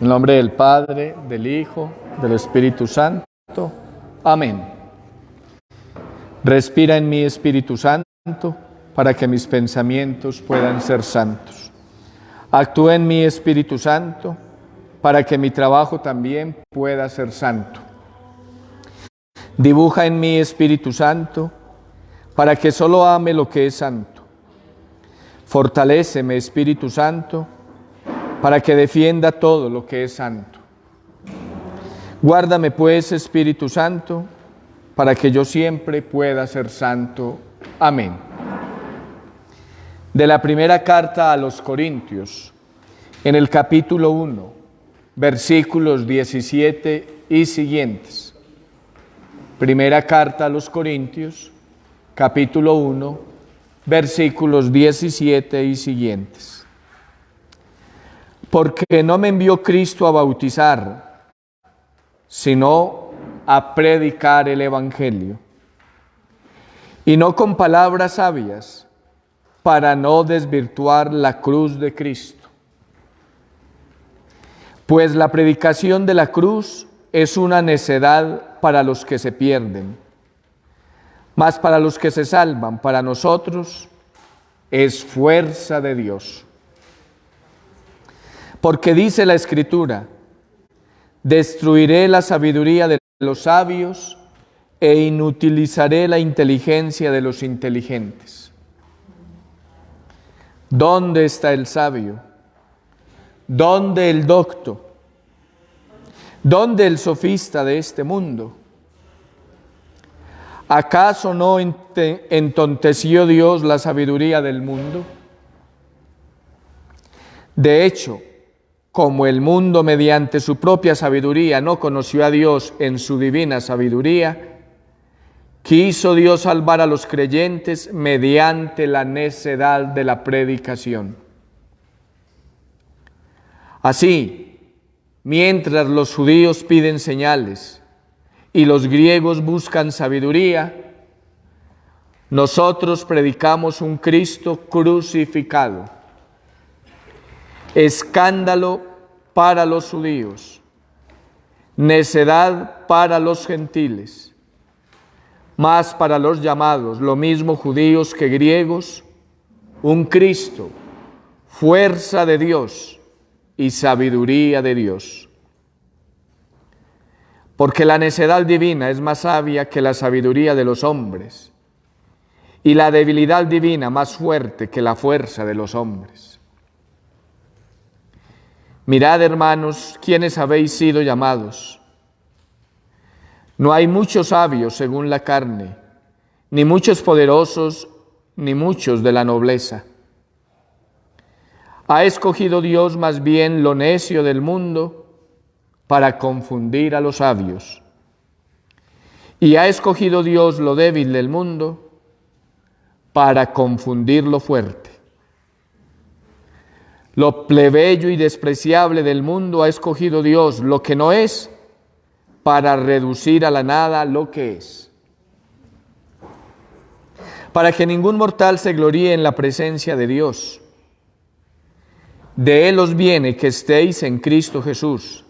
En nombre del Padre, del Hijo, del Espíritu Santo. Amén. Respira en mí, Espíritu Santo, para que mis pensamientos puedan ser santos. Actúa en mí, Espíritu Santo, para que mi trabajo también pueda ser santo. Dibuja en mí, Espíritu Santo, para que solo ame lo que es santo. Fortaléceme, Espíritu Santo, para que defienda todo lo que es santo. Guárdame, pues, Espíritu Santo, para que yo siempre pueda ser santo. Amén. De la primera carta a los Corintios, en el capítulo 1, versículos 17 y siguientes. Primera carta a los Corintios, capítulo 1, versículos 17 y siguientes. Porque no me envió Cristo a bautizar, sino a predicar el Evangelio, y no con palabras sabias, para no desvirtuar la cruz de Cristo. Pues la predicación de la cruz es una necedad para los que se pierden, mas para los que se salvan, para nosotros, es fuerza de Dios. Porque dice la Escritura: destruiré la sabiduría de los sabios e inutilizaré la inteligencia de los inteligentes. ¿Dónde está el sabio? ¿Dónde el docto? ¿Dónde el sofista de este mundo? ¿Acaso no entonteció Dios la sabiduría del mundo? De hecho, como el mundo mediante su propia sabiduría no conoció a Dios en su divina sabiduría, quiso Dios salvar a los creyentes mediante la necedad de la predicación. Así, mientras los judíos piden señales y los griegos buscan sabiduría, nosotros predicamos un Cristo crucificado, escándalo para los judíos, necedad para los gentiles, mas para los llamados, lo mismo judíos que griegos, un Cristo, fuerza de Dios y sabiduría de Dios. Porque la necedad divina es más sabia que la sabiduría de los hombres, y la debilidad divina más fuerte que la fuerza de los hombres. Mirad, hermanos, quienes habéis sido llamados. No hay muchos sabios según la carne, ni muchos poderosos, ni muchos de la nobleza. Ha escogido Dios más bien lo necio del mundo para confundir a los sabios. Y ha escogido Dios lo débil del mundo para confundir lo fuerte. Lo plebeyo y despreciable del mundo ha escogido Dios, lo que no es, para reducir a la nada lo que es. Para que ningún mortal se gloríe en la presencia de Dios. De Él os viene que estéis en Cristo Jesús,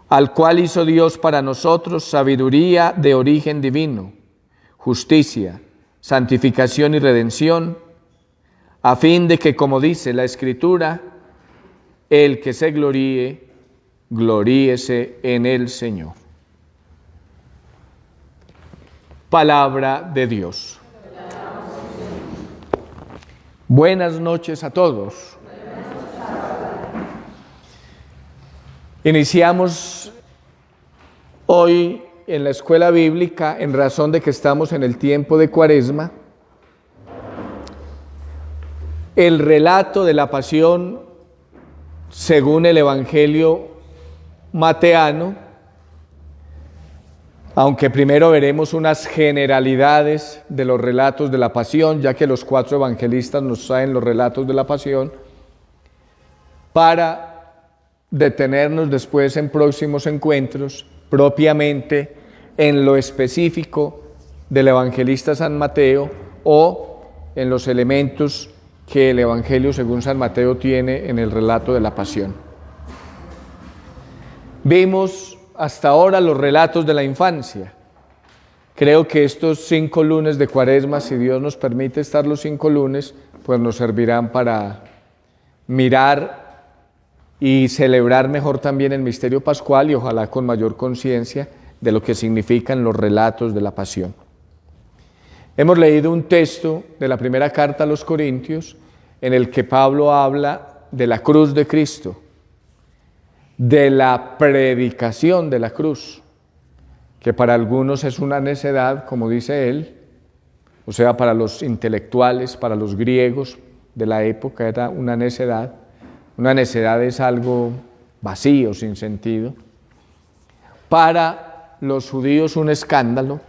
al cual hizo Dios para nosotros sabiduría de origen divino, justicia, santificación y redención, a fin de que, como dice la Escritura, el que se gloríe, gloríese en el Señor. Palabra de Dios. Buenas noches a todos. Iniciamos hoy en la escuela bíblica, en razón de que estamos en el tiempo de Cuaresma, el relato de la pasión según el Evangelio mateano, aunque primero veremos unas generalidades de los relatos de la pasión, ya que los 4 evangelistas nos traen los relatos de la pasión, para detenernos después en próximos encuentros propiamente en lo específico del evangelista San Mateo o en los elementos que el Evangelio según San Mateo tiene en el relato de la pasión. Vimos hasta ahora los relatos de la infancia. Creo que estos 5 lunes de Cuaresma, si Dios nos permite estar los 5 lunes, pues nos servirán para mirar y celebrar mejor también el misterio pascual y ojalá con mayor conciencia de lo que significan los relatos de la pasión. Hemos leído un texto de la primera carta a los Corintios en el que Pablo habla de la cruz de Cristo, de la predicación de la cruz, que para algunos es una necedad, como dice él, o sea, para los intelectuales, para los griegos de la época era una necedad. Una necedad es algo vacío, sin sentido. Para los judíos un escándalo,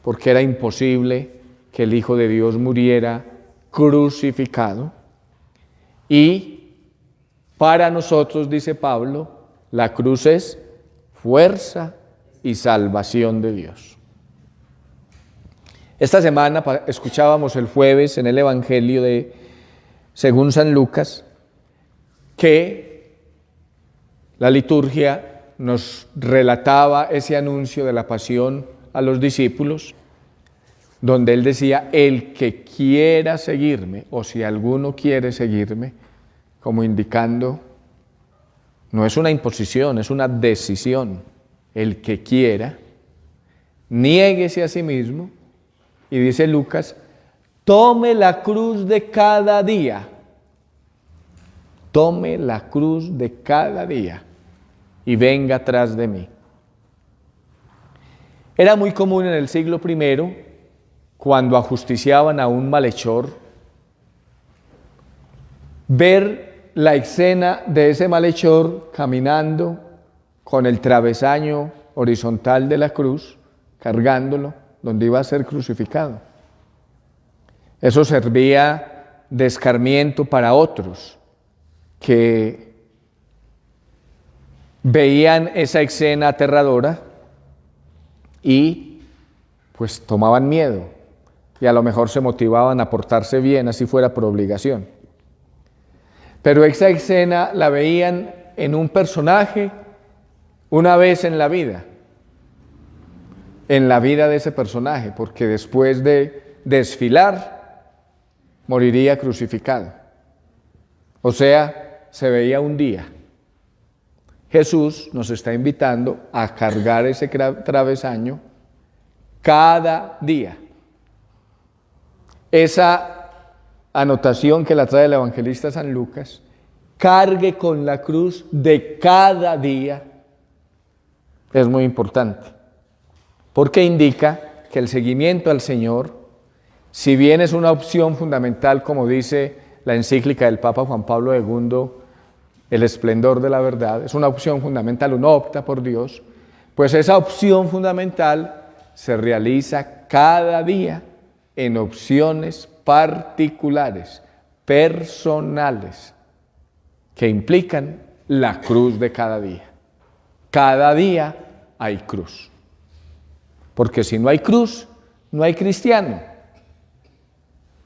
porque era imposible que el Hijo de Dios muriera crucificado. Y para nosotros, dice Pablo, la cruz es fuerza y salvación de Dios. Esta semana escuchábamos el jueves en el Evangelio según San Lucas, que la liturgia nos relataba ese anuncio de la pasión a los discípulos, donde él decía, el que quiera seguirme, o si alguno quiere seguirme, como indicando, no es una imposición, es una decisión. El que quiera, niéguese a sí mismo, y dice Lucas, tome la cruz de cada día. Tome la cruz de cada día y venga tras de mí. Era muy común en el siglo I, cuando ajusticiaban a un malhechor, ver la escena de ese malhechor caminando con el travesaño horizontal de la cruz, cargándolo, donde iba a ser crucificado. Eso servía de escarmiento para otros que veían esa escena aterradora y pues tomaban miedo y a lo mejor se motivaban a portarse bien, así fuera por obligación. Pero esa escena la veían en un personaje una vez en la vida de ese personaje, porque después de desfilar moriría crucificado. O sea, se veía un día. Jesús nos está invitando a cargar ese travesaño cada día. Esa anotación que la trae el evangelista San Lucas, cargue con la cruz de cada día, es muy importante, porque indica que el seguimiento al Señor, si bien es una opción fundamental, como dice la encíclica del Papa Juan Pablo II, el esplendor de la verdad, es una opción fundamental, uno opta por Dios, pues esa opción fundamental se realiza cada día en opciones particulares, personales, que implican la cruz de cada día. Cada día hay cruz, porque si no hay cruz, no hay cristiano.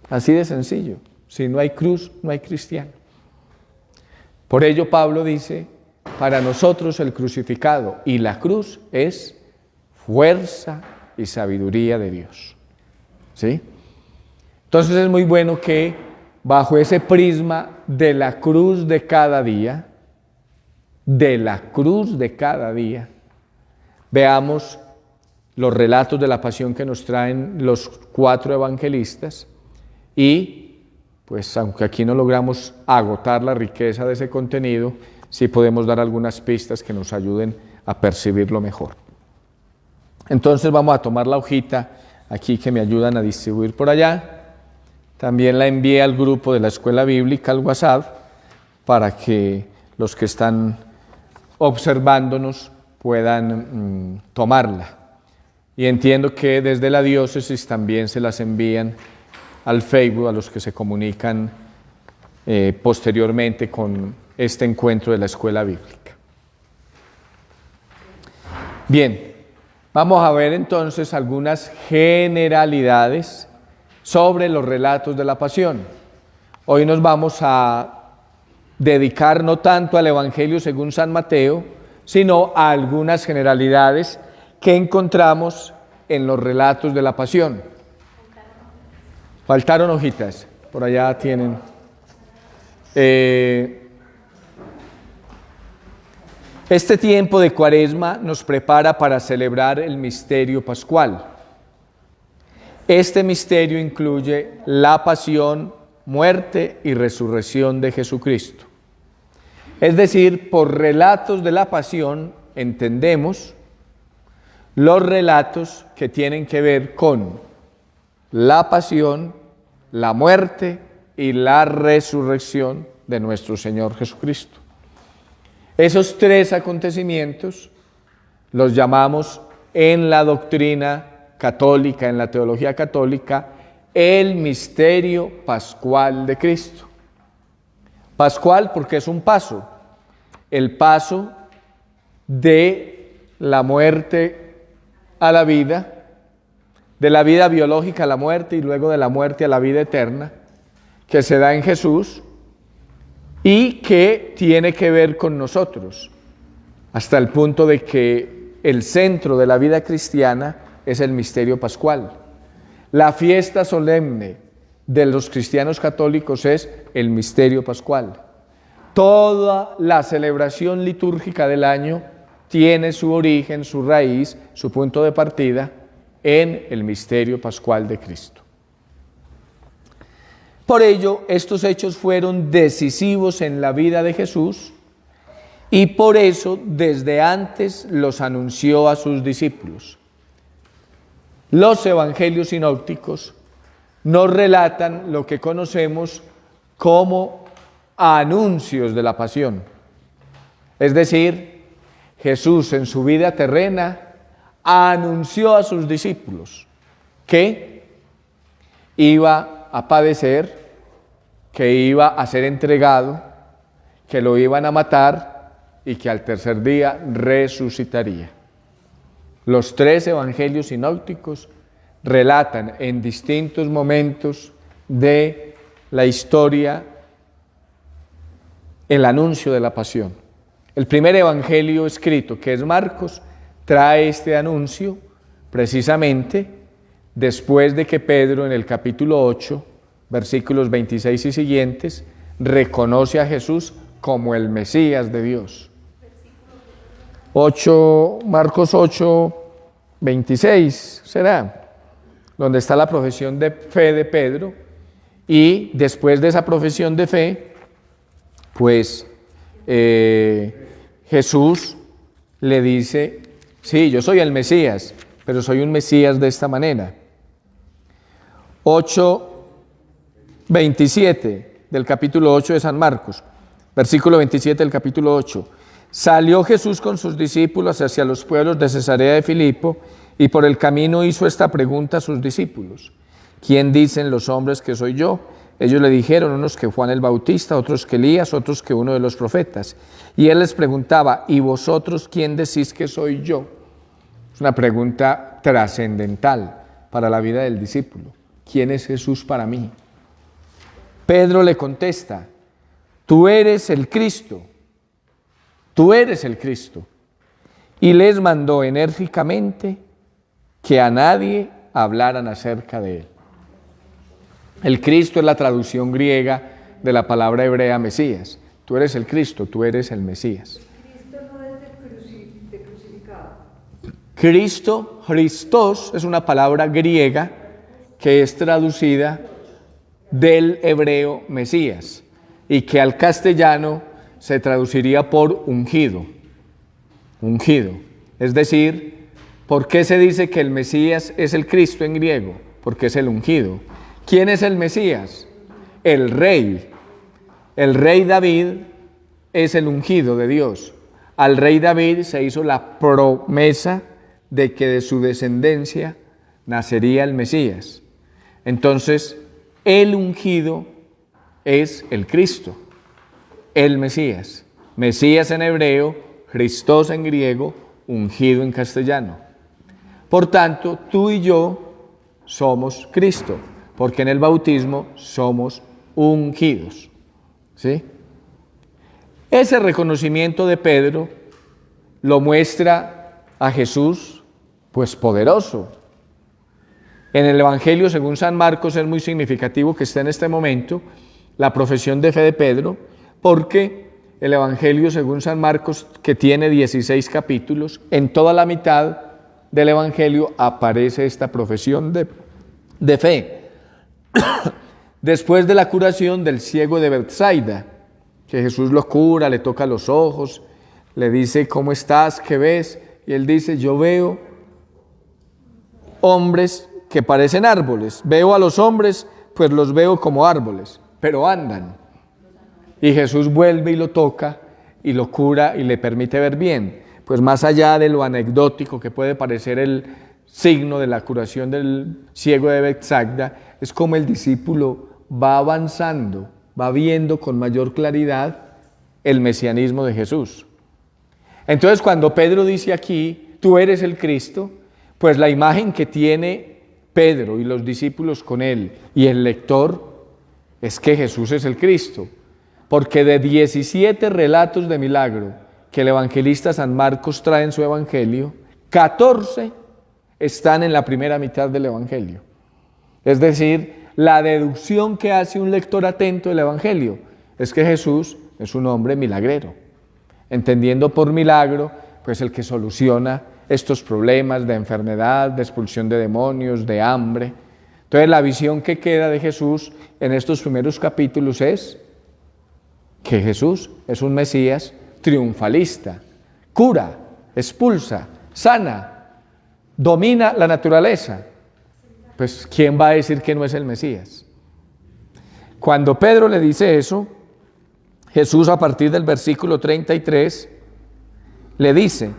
Así de sencillo, si no hay cruz, no hay cristiano. Por ello Pablo dice, para nosotros el crucificado y la cruz es fuerza y sabiduría de Dios. ¿Sí? Entonces es muy bueno que bajo ese prisma de la cruz de cada día, veamos los relatos de la pasión que nos traen los 4 evangelistas y pues aunque aquí no logramos agotar la riqueza de ese contenido, sí podemos dar algunas pistas que nos ayuden a percibirlo mejor. Entonces vamos a tomar la hojita aquí que me ayudan a distribuir por allá. También la envié al grupo de la Escuela Bíblica, al WhatsApp, para que los que están observándonos puedan tomarla. Y entiendo que desde la diócesis también se las envían al Facebook a los que se comunican posteriormente con este encuentro de la Escuela Bíblica. Bien, vamos a ver entonces algunas generalidades sobre los relatos de la pasión. Hoy nos vamos a dedicar no tanto al Evangelio según San Mateo, sino a algunas generalidades que encontramos en los relatos de la pasión. Faltaron hojitas, por allá tienen. Este tiempo de Cuaresma nos prepara para celebrar el misterio pascual. Este misterio incluye la pasión, muerte y resurrección de Jesucristo. Es decir, por relatos de la pasión entendemos los relatos que tienen que ver con la pasión, la muerte y la resurrección de nuestro Señor Jesucristo. Esos tres acontecimientos los llamamos en la doctrina católica, en la teología católica, el misterio pascual de Cristo. Pascual porque es un paso, el paso de la muerte a la vida, de la vida biológica a la muerte y luego de la muerte a la vida eterna, que se da en Jesús y que tiene que ver con nosotros, hasta el punto de que el centro de la vida cristiana es el misterio pascual. La fiesta solemne de los cristianos católicos es el misterio pascual. Toda la celebración litúrgica del año tiene su origen, su raíz, su punto de partida en el misterio pascual de Cristo. Por ello, estos hechos fueron decisivos en la vida de Jesús y por eso desde antes los anunció a sus discípulos. Los evangelios sinópticos nos relatan lo que conocemos como anuncios de la pasión. Es decir, Jesús en su vida terrena anunció a sus discípulos que iba a padecer, que iba a ser entregado, que lo iban a matar y que al tercer día resucitaría. Los tres evangelios sinópticos relatan en distintos momentos de la historia el anuncio de la pasión. El primer evangelio escrito, que es Marcos, trae este anuncio precisamente después de que Pedro en el capítulo 8, versículos 26 y siguientes, reconoce a Jesús como el Mesías de Dios. Marcos 8, 26 será, donde está la profesión de fe de Pedro, y después de esa profesión de fe, pues Jesús le dice, sí, yo soy el Mesías, pero soy un Mesías de esta manera. 8:27 del capítulo 8 de San Marcos, versículo 27 del capítulo 8. Salió Jesús con sus discípulos hacia los pueblos de Cesarea de Filipo y por el camino hizo esta pregunta a sus discípulos: ¿quién dicen los hombres que soy yo? Ellos le dijeron, unos que Juan el Bautista, otros que Elías, otros que uno de los profetas. Y él les preguntaba, ¿y vosotros quién decís que soy yo? Es una pregunta trascendental para la vida del discípulo. ¿Quién es Jesús para mí? Pedro le contesta, tú eres el Cristo, tú eres el Cristo. Y les mandó enérgicamente que a nadie hablaran acerca de él. El Cristo es la traducción griega de la palabra hebrea Mesías. Tú eres el Cristo, tú eres el Mesías. Cristo no es de crucificado. Cristo, Christos, es una palabra griega que es traducida del hebreo Mesías y que al castellano se traduciría por ungido. Ungido. Es decir, ¿por qué se dice que el Mesías es el Cristo en griego? Porque es el ungido. ¿Quién es el Mesías? El rey. El rey David es el ungido de Dios. Al rey David se hizo la promesa de que de su descendencia nacería el Mesías. Entonces, el ungido es el Cristo, el Mesías. Mesías en hebreo, Christos en griego, ungido en castellano. Por tanto, tú y yo somos Cristo, porque en el bautismo somos ungidos. ¿Sí? Ese reconocimiento de Pedro lo muestra a Jesús, pues poderoso. En el Evangelio según San Marcos es muy significativo que esté en este momento la profesión de fe de Pedro, porque el Evangelio según San Marcos, que tiene 16 capítulos, en toda la mitad del Evangelio aparece esta profesión de fe. Después de la curación del ciego de Betsaida, que Jesús lo cura, le toca los ojos, le dice, ¿cómo estás? ¿Qué ves? Y él dice, yo veo hombres que parecen árboles. Veo a los hombres, pues los veo como árboles, pero andan. Y Jesús vuelve y lo toca y lo cura y le permite ver bien. Pues más allá de lo anecdótico que puede parecer el signo de la curación del ciego de Betsaida, es como el discípulo va avanzando, va viendo con mayor claridad el mesianismo de Jesús. Entonces cuando Pedro dice aquí, tú eres el Cristo, pues la imagen que tiene Pedro y los discípulos con él y el lector es que Jesús es el Cristo, porque de 17 relatos de milagro que el evangelista San Marcos trae en su evangelio, 14 están en la primera mitad del evangelio. Es decir, la deducción que hace un lector atento del evangelio es que Jesús es un hombre milagrero, entendiendo por milagro pues el que soluciona estos problemas de enfermedad, de expulsión de demonios, de hambre. Entonces la visión que queda de Jesús en estos primeros capítulos es que Jesús es un Mesías triunfalista, cura, expulsa, sana, domina la naturaleza. Pues ¿quién va a decir que no es el Mesías? Cuando Pedro le dice eso, Jesús a partir del versículo 33 le dice,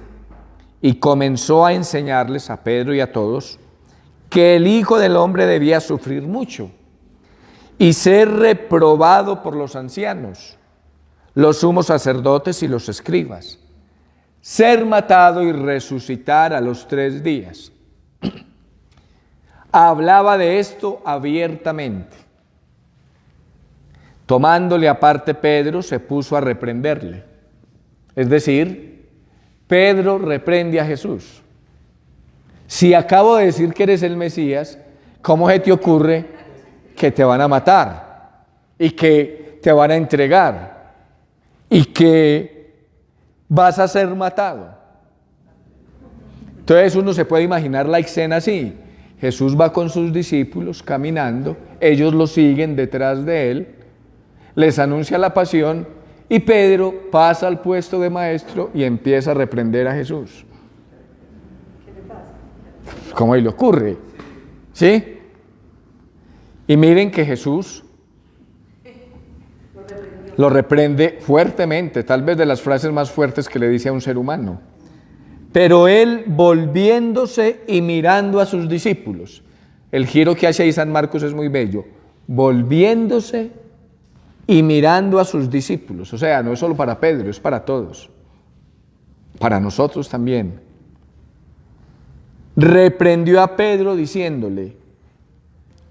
y comenzó a enseñarles a Pedro y a todos que el Hijo del Hombre debía sufrir mucho y ser reprobado por los ancianos, los sumos sacerdotes y los escribas, ser matado y resucitar a los 3 días. Hablaba de esto abiertamente. Tomándole aparte Pedro, se puso a reprenderle. Es decir, Pedro reprende a Jesús. Si acabo de decir que eres el Mesías, ¿cómo se te ocurre que te van a matar y que te van a entregar y que vas a ser matado? Entonces uno se puede imaginar la escena así. Jesús va con sus discípulos caminando, ellos lo siguen detrás de él, les anuncia la pasión y Pedro pasa al puesto de maestro y empieza a reprender a Jesús. ¿Qué le pasa? ¿Cómo le ocurre? ¿Sí? Y miren que Jesús lo reprende fuertemente, tal vez de las frases más fuertes que le dice a un ser humano. Pero él volviéndose y mirando a sus discípulos, el giro que hace ahí San Marcos es muy bello, volviéndose y mirando a sus discípulos, o sea, no es solo para Pedro, es para todos, para nosotros también. Reprendió a Pedro diciéndole,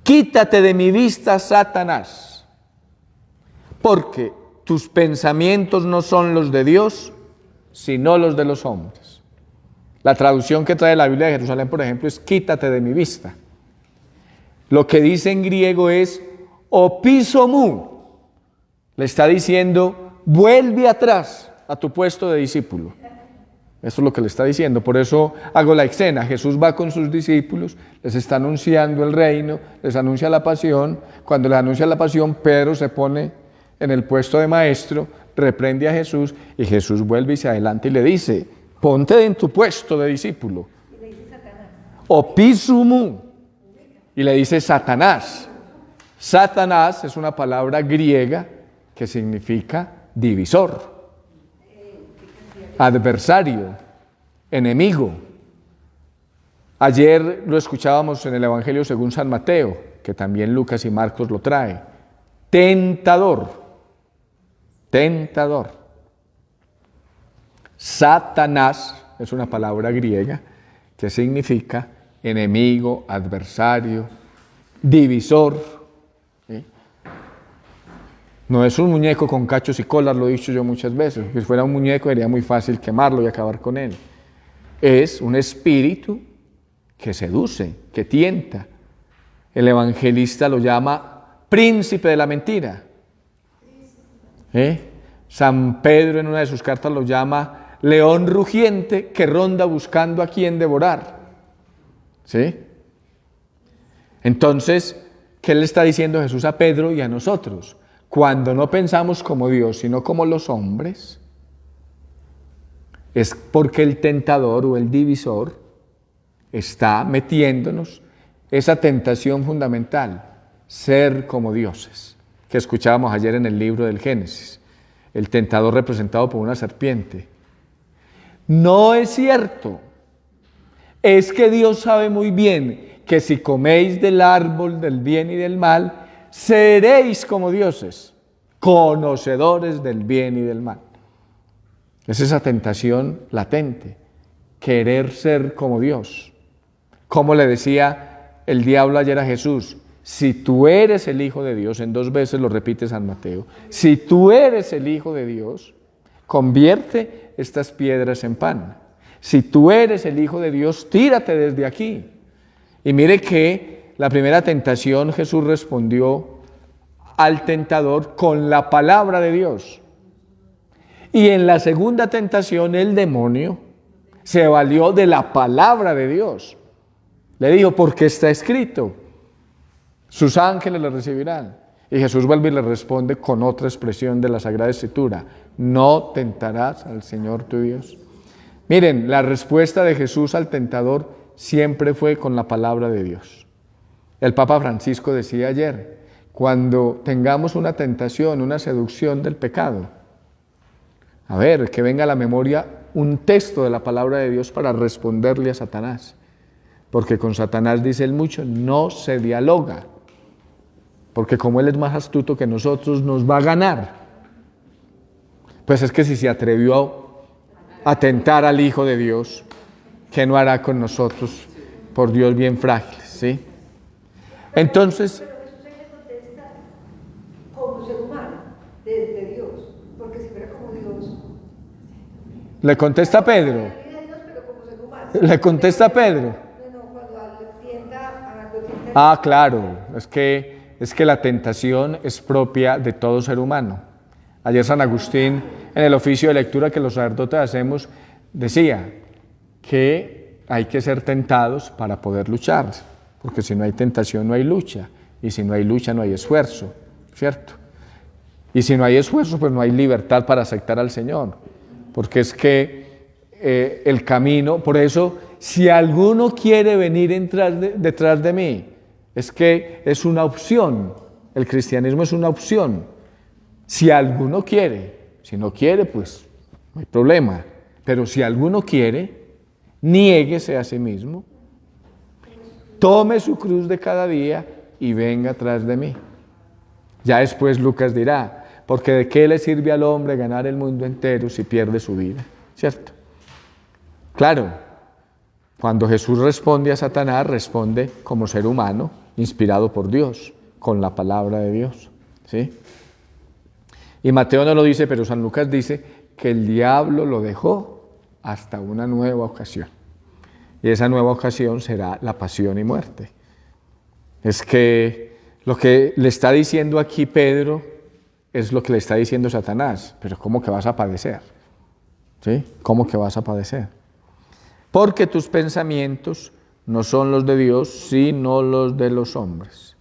quítate de mi vista, Satanás, porque tus pensamientos no son los de Dios, sino los de los hombres. La traducción que trae la Biblia de Jerusalén, por ejemplo, es quítate de mi vista. Lo que dice en griego es opisomú. Le está diciendo, vuelve atrás a tu puesto de discípulo. Eso es lo que le está diciendo. Por eso hago la escena. Jesús va con sus discípulos, les está anunciando el reino, les anuncia la pasión. Cuando les anuncia la pasión, Pedro se pone en el puesto de maestro, reprende a Jesús y Jesús vuelve y se adelanta y le dice, ponte en tu puesto de discípulo. Y le dice Satanás. Opisumu. Y le dice Satanás. Satanás es una palabra griega que significa divisor, adversario, enemigo. Ayer lo escuchábamos en el Evangelio según San Mateo, que también Lucas y Marcos lo trae. Tentador, tentador. Satanás es una palabra griega que significa enemigo, adversario, divisor. ¿Sí? No es un muñeco con cachos y colas, lo he dicho yo muchas veces. Si fuera un muñeco sería muy fácil quemarlo y acabar con él. Es un espíritu que seduce, que tienta. El evangelista lo llama príncipe de la mentira. San Pedro en una de sus cartas lo llama león rugiente que ronda buscando a quien devorar. ¿Sí? Entonces, ¿qué le está diciendo Jesús a Pedro y a nosotros? Cuando no pensamos como Dios, sino como los hombres, es porque el tentador o el divisor está metiéndonos esa tentación fundamental, ser como dioses, que escuchábamos ayer en el libro del Génesis, el tentador representado por una serpiente. No es cierto, es que Dios sabe muy bien que si coméis del árbol del bien y del mal, seréis como dioses, conocedores del bien y del mal. Es esa tentación latente, querer ser como Dios. Como le decía el diablo ayer a Jesús, si tú eres el Hijo de Dios, en 2 veces lo repite San Mateo, si tú eres el Hijo de Dios, convierte estas piedras en pan. Si tú eres el Hijo de Dios, tírate desde aquí. Y mire que la primera tentación Jesús respondió al tentador con la palabra de Dios. Y en la segunda tentación el demonio se valió de la palabra de Dios. Le dijo, porque está escrito, sus ángeles le recibirán. Y Jesús vuelve y le responde con otra expresión de la Sagrada Escritura, no tentarás al Señor tu Dios. Miren, la respuesta de Jesús al tentador siempre fue con la palabra de Dios. El Papa Francisco decía ayer, cuando tengamos una tentación, una seducción del pecado, a ver, que venga a la memoria un texto de la palabra de Dios para responderle a Satanás. Porque con Satanás, dice él mucho, no se dialoga. Porque como él es más astuto que nosotros, nos va a ganar. Pues es que si se atrevió a tentar al Hijo de Dios, ¿qué no hará con nosotros? Por Dios bien frágiles, ¿sí? Entonces, Pero Jesús ahí le contesta como ser humano, desde Dios, porque si fuera como Dios. le contesta Pedro. Dios, pero como ser humano. Le contesta Pedro. No, cuando lo tienta. Ah, claro, es que la tentación es propia de todo ser humano. Ayer San Agustín, en el oficio de lectura que los sacerdotes hacemos, decía que hay que ser tentados para poder luchar, porque si no hay tentación no hay lucha, y si no hay lucha no hay esfuerzo, ¿cierto? Y si no hay esfuerzo, pues no hay libertad para aceptar al Señor, porque es que el camino, por eso, si alguno quiere venir detrás de mí, es que es una opción, el cristianismo es una opción. Si alguno quiere, si no quiere, pues no hay problema, pero si alguno quiere, niéguese a sí mismo, tome su cruz de cada día y venga tras de mí. Ya después Lucas dirá, porque ¿de qué le sirve al hombre ganar el mundo entero si pierde su vida? ¿Cierto? Claro, cuando Jesús responde a Satanás, responde como ser humano, inspirado por Dios, con la palabra de Dios, ¿sí? Y Mateo no lo dice, pero San Lucas dice que el diablo lo dejó hasta una nueva ocasión. Y esa nueva ocasión será la pasión y muerte. Es que lo que le está diciendo aquí Pedro es lo que le está diciendo Satanás. Pero ¿cómo que vas a padecer? ¿Sí? ¿Cómo que vas a padecer? Porque tus pensamientos no son los de Dios, sino los de los hombres.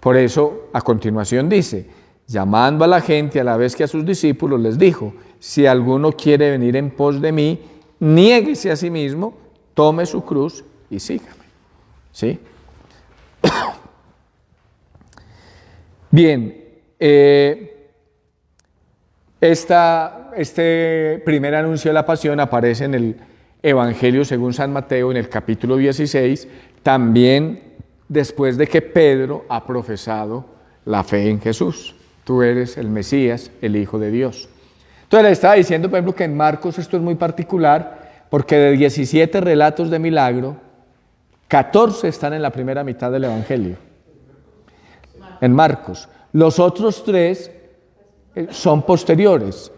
Por eso, a continuación dice, llamando a la gente a la vez que a sus discípulos, les dijo, si alguno quiere venir en pos de mí, niéguese a sí mismo, tome su cruz y sígame. ¿Sí? Bien, este primer anuncio de la pasión aparece en el Evangelio según San Mateo, en el capítulo 16, también después de que Pedro ha profesado la fe en Jesús. Tú eres el Mesías, el Hijo de Dios. Entonces le estaba diciendo, por ejemplo, que en Marcos esto es muy particular, porque de 17 relatos de milagro, 14 están en la primera mitad del Evangelio. En Marcos. Los otros tres son posteriores.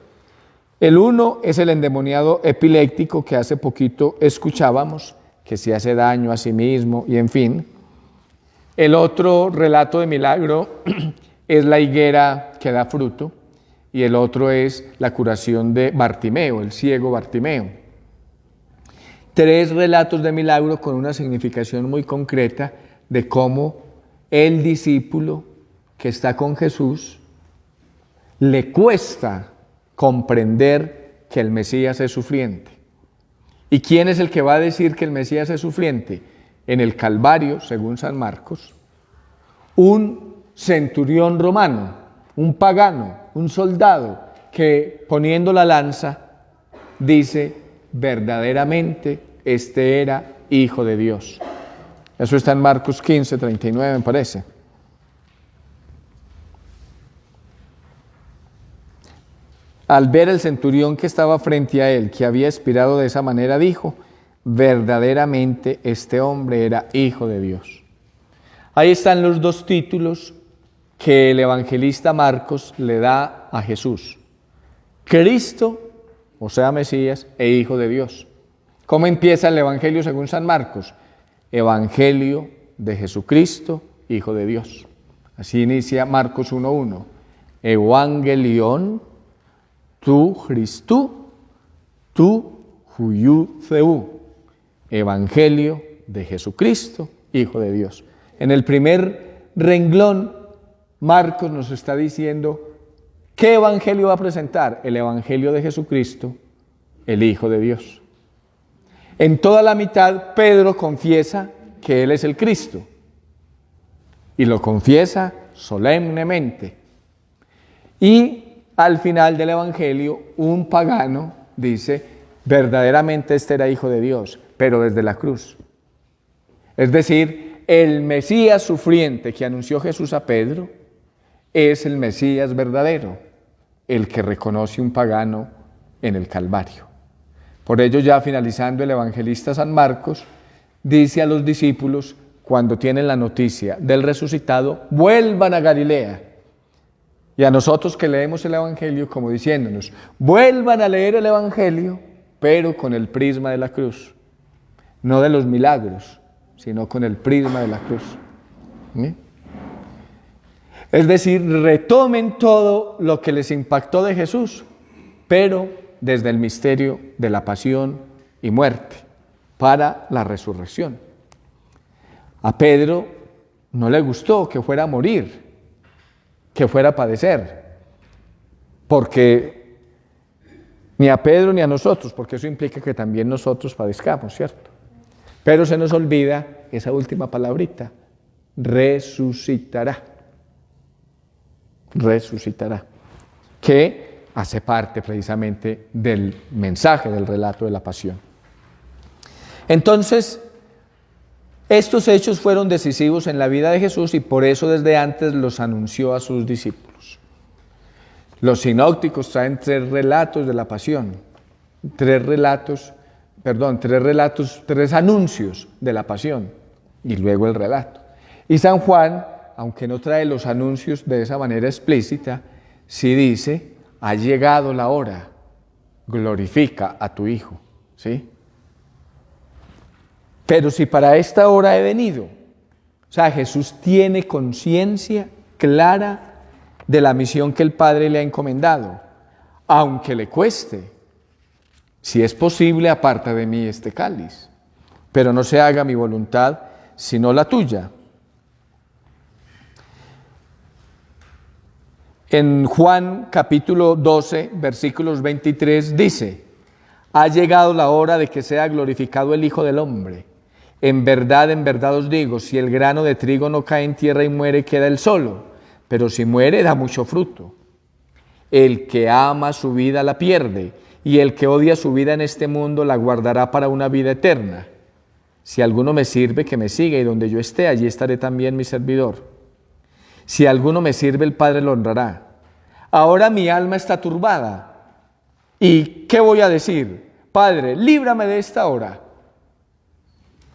El uno es el endemoniado epiléptico que hace poquito escuchábamos, que se hace daño a sí mismo y en fin. El otro relato de milagro es la higuera que da fruto y el otro es la curación de Bartimeo, el ciego Bartimeo. Tres relatos de milagro con una significación muy concreta de cómo el discípulo que está con Jesús le cuesta comprender que el Mesías es sufriente. ¿Y quién es el que va a decir que el Mesías es sufriente? En el Calvario, según San Marcos, un centurión romano, un pagano, un soldado, que poniendo la lanza dice, verdaderamente este era Hijo de Dios. Eso está en Marcos 15, 39, me parece. Al ver el centurión que estaba frente a él, que había expirado de esa manera, dijo, verdaderamente este hombre era Hijo de Dios. Ahí están los dos títulos que el evangelista Marcos le da a Jesús. Cristo, o sea Mesías, e Hijo de Dios. ¿Cómo empieza el Evangelio según San Marcos? Evangelio de Jesucristo, Hijo de Dios. Así inicia Marcos 1:1. Evangelion tu Christu, tu huiou Theou. Evangelio de Jesucristo, Hijo de Dios. En el primer renglón, Marcos nos está diciendo ¿qué evangelio va a presentar? El Evangelio de Jesucristo, el Hijo de Dios. En toda la mitad, Pedro confiesa que Él es el Cristo. Y lo confiesa solemnemente. Y al final del Evangelio, un pagano dice, verdaderamente este era Hijo de Dios, pero desde la cruz. Es decir, el Mesías sufriente que anunció Jesús a Pedro es el Mesías verdadero, el que reconoce un pagano en el Calvario. Por ello, ya finalizando, el evangelista San Marcos dice a los discípulos, cuando tienen la noticia del resucitado, vuelvan a Galilea. Y a nosotros que leemos el Evangelio, como diciéndonos, vuelvan a leer el Evangelio, pero con el prisma de la cruz. No de los milagros, sino con el prisma de la cruz. ¿Sí? Es decir, retomen todo lo que les impactó de Jesús, pero desde el misterio de la pasión y muerte, para la resurrección. A Pedro no le gustó que fuera a morir, que fuera a padecer, porque ni a Pedro ni a nosotros, porque eso implica que también nosotros padezcamos, ¿cierto? Pero se nos olvida esa última palabrita, resucitará. Resucitará, que hace parte precisamente del mensaje del relato de la pasión. Entonces, estos hechos fueron decisivos en la vida de Jesús y por eso desde antes los anunció a sus discípulos. Los sinópticos traen tres relatos de la pasión, tres anuncios de la pasión y luego el relato. Y San Juan, aunque no trae los anuncios de esa manera explícita, sí dice, ha llegado la hora, glorifica a tu Hijo, ¿sí? Pero si para esta hora he venido, o sea, Jesús tiene conciencia clara de la misión que el Padre le ha encomendado, aunque le cueste. Si es posible, aparta de mí este cáliz, pero no se haga mi voluntad, sino la tuya. En Juan capítulo 12, versículos 23 dice, ha llegado la hora de que sea glorificado el Hijo del Hombre. En verdad os digo, si el grano de trigo no cae en tierra y muere, queda él solo, pero si muere, da mucho fruto. El que ama su vida la pierde, y el que odia su vida en este mundo la guardará para una vida eterna. Si alguno me sirve, que me siga, y donde yo esté, allí estaré también mi servidor. Si alguno me sirve, el Padre lo honrará. Ahora mi alma está turbada. ¿Y qué voy a decir? Padre, líbrame de esta hora.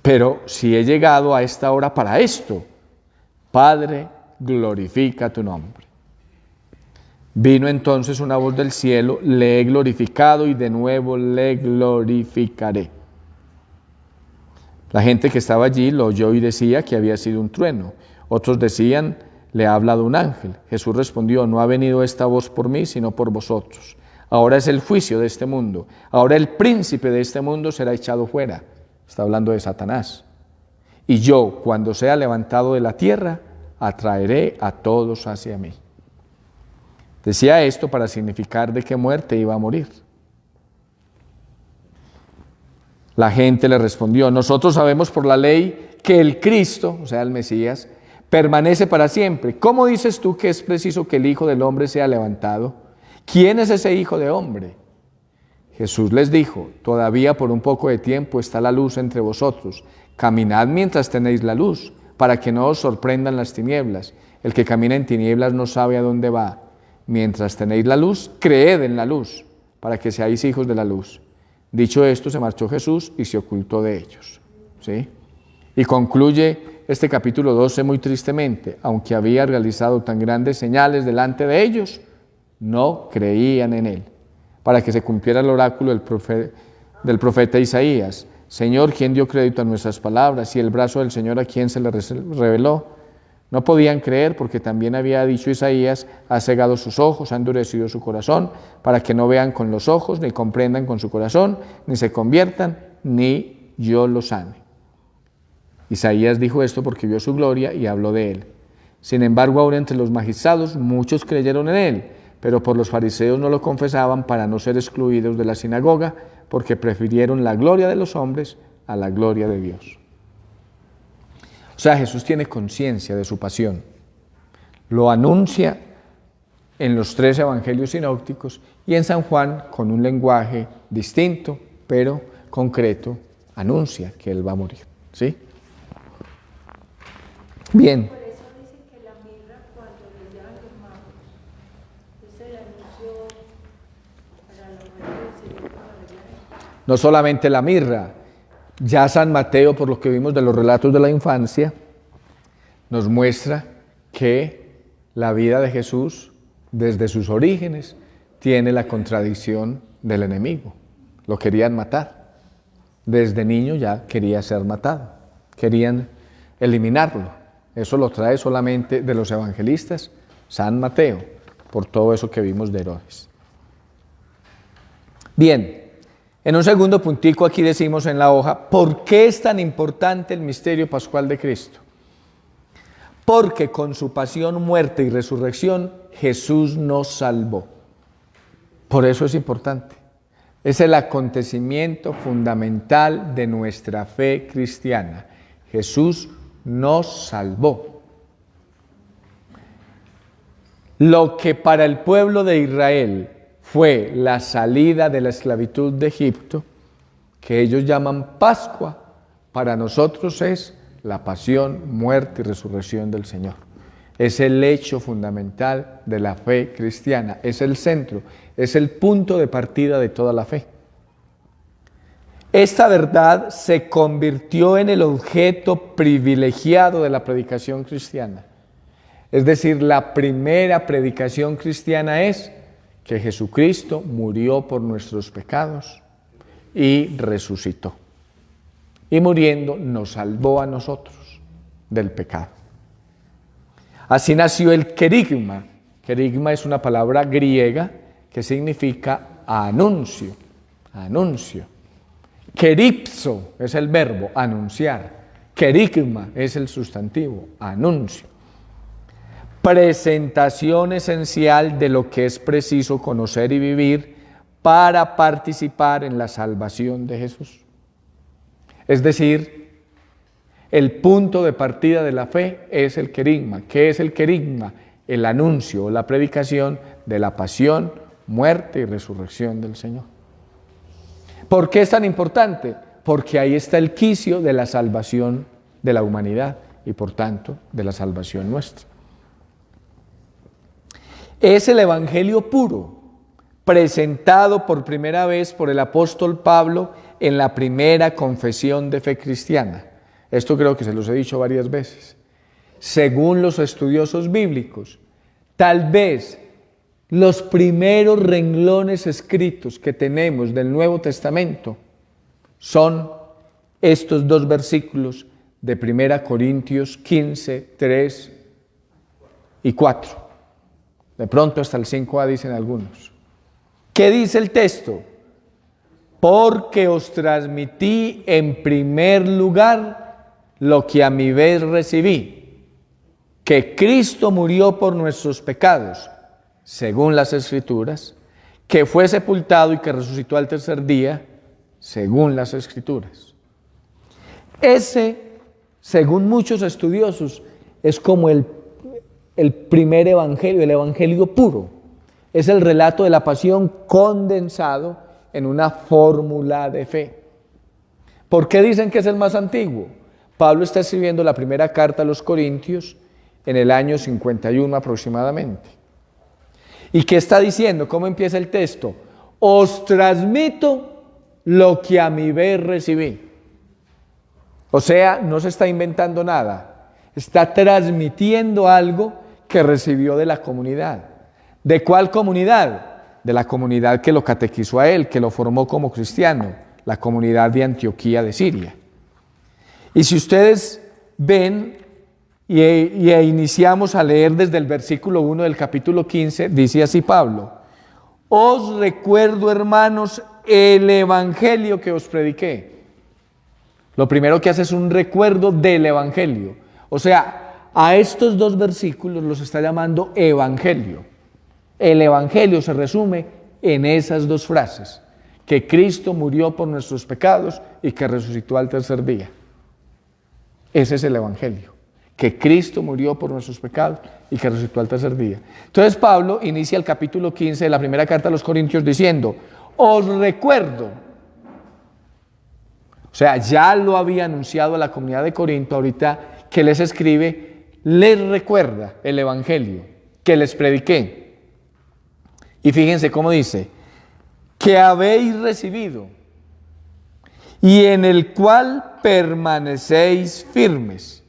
Pero si he llegado a esta hora para esto, Padre, glorifica tu nombre. Vino entonces una voz del cielo: le he glorificado y de nuevo le glorificaré. La gente que estaba allí lo oyó y decía que había sido un trueno. Otros decían: le ha hablado un ángel. Jesús respondió: no ha venido esta voz por mí, sino por vosotros. Ahora es el juicio de este mundo. Ahora el príncipe de este mundo será echado fuera. Está hablando de Satanás. Y yo, cuando sea levantado de la tierra, atraeré a todos hacia mí. Decía esto para significar de qué muerte iba a morir. La gente le respondió: nosotros sabemos por la ley que el Cristo, o sea, el Mesías, permanece para siempre. ¿Cómo dices tú que es preciso que el Hijo del Hombre sea levantado? ¿Quién es ese Hijo de Hombre? Jesús les dijo: todavía por un poco de tiempo está la luz entre vosotros. Caminad mientras tenéis la luz, para que no os sorprendan las tinieblas. El que camina en tinieblas no sabe a dónde va. Mientras tenéis la luz, creed en la luz, para que seáis hijos de la luz. Dicho esto, se marchó Jesús y se ocultó de ellos. ¿Sí? Y concluye este capítulo 12 muy tristemente: aunque había realizado tan grandes señales delante de ellos, no creían en él. Para que se cumpliera el oráculo del profeta Isaías: Señor, ¿quién dio crédito a nuestras palabras? Y el brazo del Señor, ¿a quién se le reveló? No podían creer porque también había dicho Isaías: ha cegado sus ojos, ha endurecido su corazón, para que no vean con los ojos, ni comprendan con su corazón, ni se conviertan, ni yo los sane. Isaías dijo esto porque vio su gloria y habló de él. Sin embargo, ahora entre los magistrados muchos creyeron en él, pero por los fariseos no lo confesaban para no ser excluidos de la sinagoga, porque prefirieron la gloria de los hombres a la gloria de Dios. O sea, Jesús tiene conciencia de su pasión. Lo anuncia en los 3 evangelios sinópticos y en San Juan, con un lenguaje distinto, pero concreto, anuncia que Él va a morir. ¿Sí? Bien. Por eso dicen que la mirra, cuando le llevan los magos, es el anuncio para la muerte del Señor con la regla. No solamente la mirra, ya San Mateo, por lo que vimos de los relatos de la infancia, nos muestra que la vida de Jesús, desde sus orígenes, tiene la contradicción del enemigo. Lo querían matar. Desde niño ya quería ser matado. Querían eliminarlo. Eso lo trae solamente de los evangelistas San Mateo, por todo eso que vimos de Herodes. Bien. En un segundo puntico aquí decimos en la hoja: ¿por qué es tan importante el misterio pascual de Cristo? Porque con su pasión, muerte y resurrección, Jesús nos salvó. Por eso es importante. Es el acontecimiento fundamental de nuestra fe cristiana. Jesús nos salvó. Lo que para el pueblo de Israel fue la salida de la esclavitud de Egipto, que ellos llaman Pascua, para nosotros es la pasión, muerte y resurrección del Señor. Es el hecho fundamental de la fe cristiana, es el centro, es el punto de partida de toda la fe. Esta verdad se convirtió en el objeto privilegiado de la predicación cristiana. Es decir, la primera predicación cristiana es que Jesucristo murió por nuestros pecados y resucitó. Y muriendo nos salvó a nosotros del pecado. Así nació el querigma. Querigma es una palabra griega que significa anuncio. Anuncio. Queripso es el verbo, anunciar. Querigma es el sustantivo, anuncio. Presentación esencial de lo que es preciso conocer y vivir para participar en la salvación de Jesús. Es decir, el punto de partida de la fe es el querigma. ¿Qué es el querigma? El anuncio o la predicación de la pasión, muerte y resurrección del Señor. ¿Por qué es tan importante? Porque ahí está el quicio de la salvación de la humanidad y por tanto de la salvación nuestra. Es el evangelio puro, presentado por primera vez por el apóstol Pablo en la primera confesión de fe cristiana. Esto creo que se los he dicho varias veces. Según los estudiosos bíblicos, tal vez Los primeros renglones escritos que tenemos del Nuevo Testamento son estos dos versículos de 1 Corintios 15, 3 y 4. De pronto hasta el 5a dicen algunos. ¿Qué dice el texto? Porque os transmití en primer lugar lo que a mi vez recibí, que Cristo murió por nuestros pecados, según las Escrituras, que fue sepultado y que resucitó al tercer día, según las Escrituras. Ese, según muchos estudiosos, es como el primer evangelio, el evangelio puro. Es el relato de la pasión condensado en una fórmula de fe. ¿Por qué dicen que es el más antiguo? Pablo está escribiendo la primera carta a los Corintios en el año 51 aproximadamente. ¿Y qué está diciendo? ¿Cómo empieza el texto? Os transmito lo que a mi vez recibí. O sea, no se está inventando nada. Está transmitiendo algo que recibió de la comunidad. ¿De cuál comunidad? De la comunidad que lo catequizó a él, que lo formó como cristiano, la comunidad de Antioquía de Siria. Y si ustedes ven y iniciamos a leer desde el versículo 1 del capítulo 15, dice así Pablo: os recuerdo, hermanos, el evangelio que os prediqué. Lo primero que hace es un recuerdo del evangelio. O sea, a estos dos versículos los está llamando evangelio. El evangelio se resume en esas dos frases: que Cristo murió por nuestros pecados y que resucitó al tercer día. Ese es el evangelio, que Cristo murió por nuestros pecados y que resucitó al tercer día. Entonces Pablo inicia el capítulo 15 de la primera carta a los Corintios diciendo: os recuerdo. O sea, ya lo había anunciado a la comunidad de Corinto, ahorita que les escribe, les recuerda el evangelio que les prediqué. Y fíjense cómo dice: que habéis recibido y en el cual permanecéis firmes.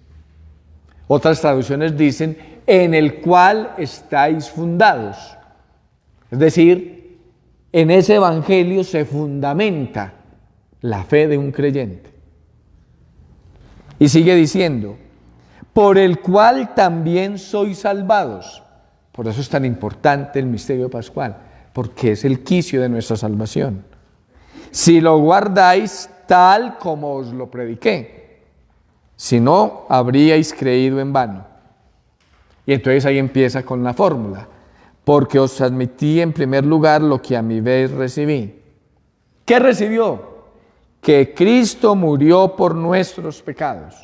Otras traducciones dicen: en el cual estáis fundados. Es decir, en ese evangelio se fundamenta la fe de un creyente. Y sigue diciendo: por el cual también sois salvados. Por eso es tan importante el misterio pascual, porque es el quicio de nuestra salvación. Si lo guardáis tal como os lo prediqué, si no, habríais creído en vano. Y entonces ahí empieza con la fórmula: porque os transmití en primer lugar lo que a mi vez recibí. ¿Qué recibió? Que Cristo murió por nuestros pecados.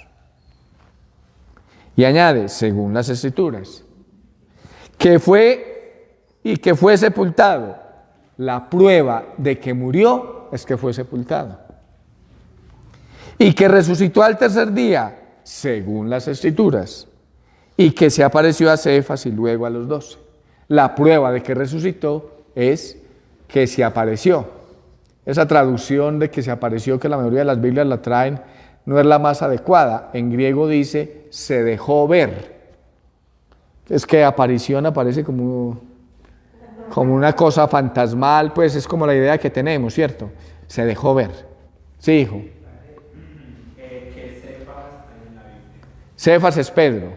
Y añade, según las Escrituras, que fue sepultado. La prueba de que murió es que fue sepultado. Y que resucitó al tercer día, según las Escrituras. Y que se apareció a Cefas y luego a los 12. La prueba de que resucitó es que se apareció. Esa traducción de que se apareció, que la mayoría de las Biblias la traen, no es la más adecuada. En griego dice, se dejó ver. Es que aparición aparece como una cosa fantasmal, pues es como la idea que tenemos, ¿cierto? Se dejó ver. Sí, hijo. ¿Qué Cefas hay en la Biblia? Cefas es Pedro.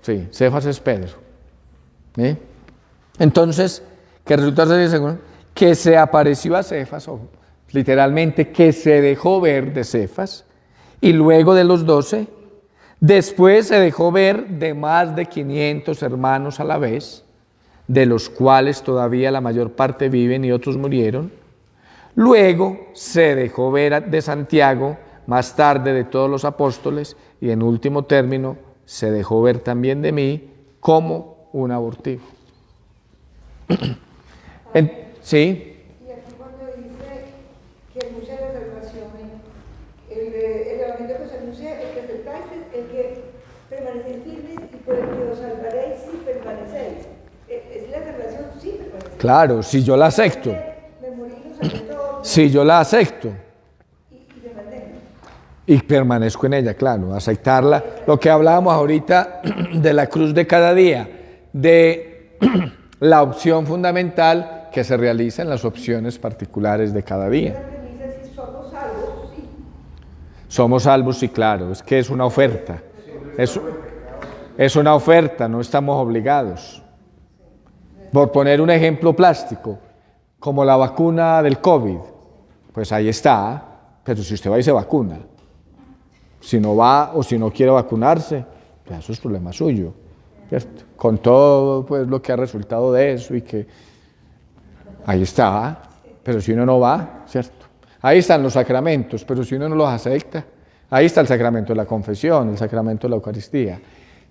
Sí, Cefas es Pedro. ¿Sí? Entonces, que resulta ser según que se apareció a Cefas, o literalmente que se dejó ver de Cefas, y luego de los 12, después se dejó ver de más de 500 hermanos a la vez, de los cuales todavía la mayor parte viven y otros murieron. Luego se dejó ver de Santiago, más tarde de todos los apóstoles, y en último término se dejó ver también de mí como un abortivo. ¿Sí? Y aquí cuando dice que anuncia la salvación, el evangelio que se anuncia, el que aceptáis, el que permanecéis firmes y por el que os salvaréis si permanecéis. Es la salvación si permanecéis. Claro, si yo la acepto. Me morí, no sabré todo. Si yo la acepto. Y me mantengo. Y permanezco en ella, claro, aceptarla. Lo que hablábamos ahorita de la cruz de cada día, de la opción fundamental que se realiza en las opciones particulares de cada día. La premisa es si somos salvos, sí. Somos salvos, sí, claro, es que es una oferta. Es una oferta, no estamos obligados. Por poner un ejemplo plástico, como la vacuna del COVID, pues ahí está, pero si usted va y se vacuna, si no va o si no quiere vacunarse, pues eso es problema suyo, ¿cierto? Con todo pues lo que ha resultado de eso y que ahí está, pero si uno no va, ¿cierto? Ahí están los sacramentos, pero si uno no los acepta, ahí está el sacramento de la confesión, el sacramento de la Eucaristía.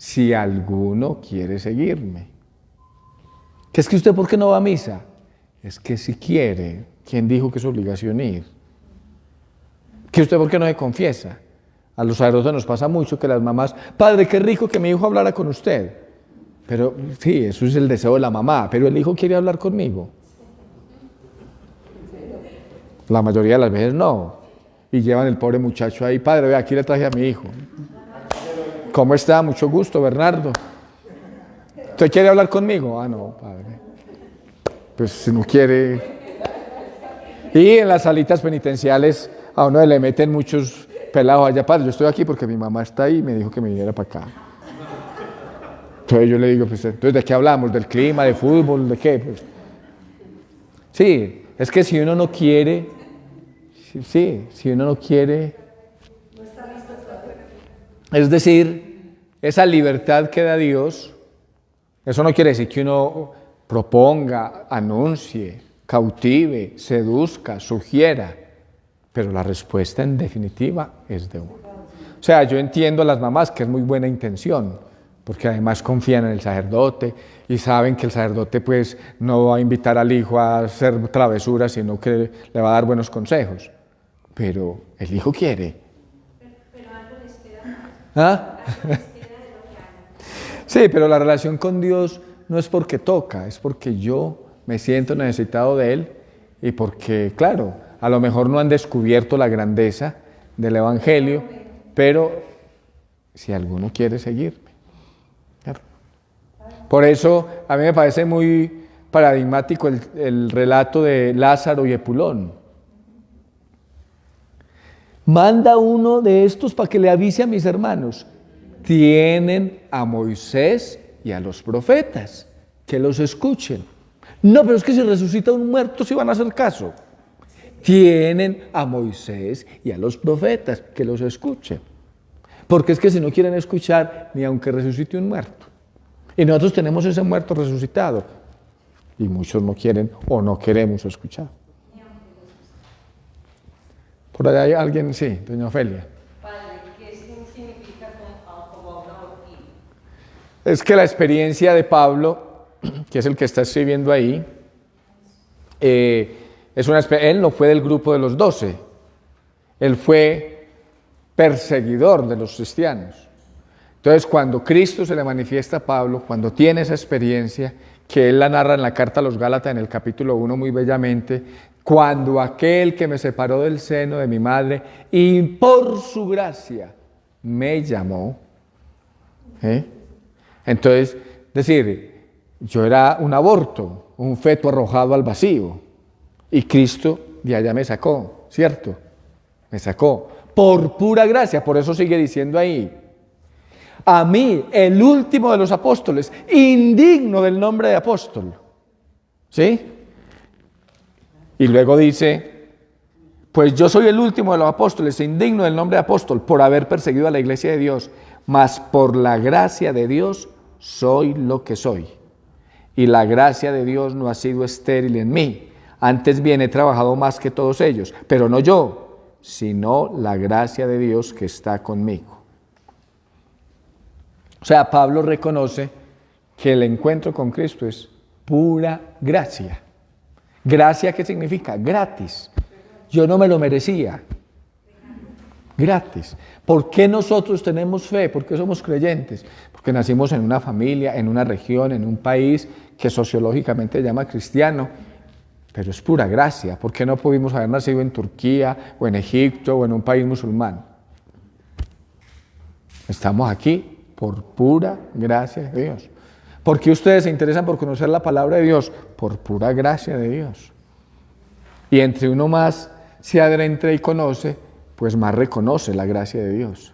Si alguno quiere seguirme. ¿Que es que usted por qué no va a misa? Es que si quiere, ¿quién dijo que es obligación ir? ¿Que usted por qué no se confiesa? A los sacerdotes nos pasa mucho que las mamás, padre, qué rico que mi hijo hablara con usted. Pero sí, eso es el deseo de la mamá, pero el hijo quiere hablar conmigo. La mayoría de las veces no. Y llevan el pobre muchacho ahí, padre, ve, aquí le traje a mi hijo. ¿Cómo está? Mucho gusto, Bernardo. ¿Usted quiere hablar conmigo? Ah, no, padre. Pues si no quiere. Y en las salitas penitenciales a uno le meten muchos pelados allá, padre, yo estoy aquí porque mi mamá está ahí y me dijo que me viniera para acá. Entonces yo le digo, pues, entonces, ¿de qué hablamos? ¿Del clima, de fútbol, de qué? Pues, sí, es que si uno no quiere, si uno no quiere, es decir, esa libertad que da Dios, eso no quiere decir que uno proponga, anuncie, cautive, seduzca, sugiera, pero la respuesta en definitiva es de uno. O sea, yo entiendo a las mamás que es muy buena intención, porque además confían en el sacerdote y saben que el sacerdote pues no va a invitar al hijo a hacer travesuras, sino que le va a dar buenos consejos. Pero el hijo quiere. Pero algo les queda. ¿Ah? Algo les queda de lo que hagan. Sí, pero la relación con Dios no es porque toca, es porque yo me siento necesitado de Él y porque, claro, a lo mejor no han descubierto la grandeza del Evangelio, pero si alguno quiere seguirme. Claro. Por eso a mí me parece muy paradigmático el relato de Lázaro y Epulón. Manda uno de estos para que le avise a mis hermanos. Tienen a Moisés y a los profetas, que los escuchen. No, pero es que si resucita un muerto, sí van a hacer caso. Tienen a Moisés y a los profetas, que los escuchen. Porque es que si no quieren escuchar, ni aunque resucite un muerto. Y nosotros tenemos ese muerto resucitado. Y muchos no quieren o no queremos escuchar. Por allá hay alguien, sí, doña Ofelia. Padre, ¿qué significa como una boquilla? Es que la experiencia de Pablo, que es el que está escribiendo ahí, él no fue del grupo de los 12, él fue perseguidor de los cristianos. Entonces, cuando Cristo se le manifiesta a Pablo, cuando tiene esa experiencia, que él la narra en la carta a los Gálatas en el capítulo 1 muy bellamente, cuando aquel que me separó del seno de mi madre y por su gracia me llamó. Entonces, decir, yo era un aborto, un feto arrojado al vacío y Cristo de allá me sacó, ¿cierto? Me sacó por pura gracia, por eso sigue diciendo ahí, a mí, el último de los apóstoles, indigno del nombre de apóstol, ¿sí? Y luego dice, pues yo soy el último de los apóstoles, indigno del nombre de apóstol, por haber perseguido a la iglesia de Dios, mas por la gracia de Dios soy lo que soy. Y la gracia de Dios no ha sido estéril en mí, antes bien he trabajado más que todos ellos, pero no yo, sino la gracia de Dios que está conmigo. O sea, Pablo reconoce que el encuentro con Cristo es pura gracia. ¿Gracia qué significa? Gratis. Yo no me lo merecía. Gratis. ¿Por qué nosotros tenemos fe? ¿Por qué somos creyentes? Porque nacimos en una familia, en una región, en un país que sociológicamente se llama cristiano, pero es pura gracia. ¿Por qué no pudimos haber nacido en Turquía o en Egipto o en un país musulmán? Estamos aquí por pura gracia de Dios. ¿Por qué ustedes se interesan por conocer la palabra de Dios? Por pura gracia de Dios. Y entre uno más se adentra y conoce, pues más reconoce la gracia de Dios.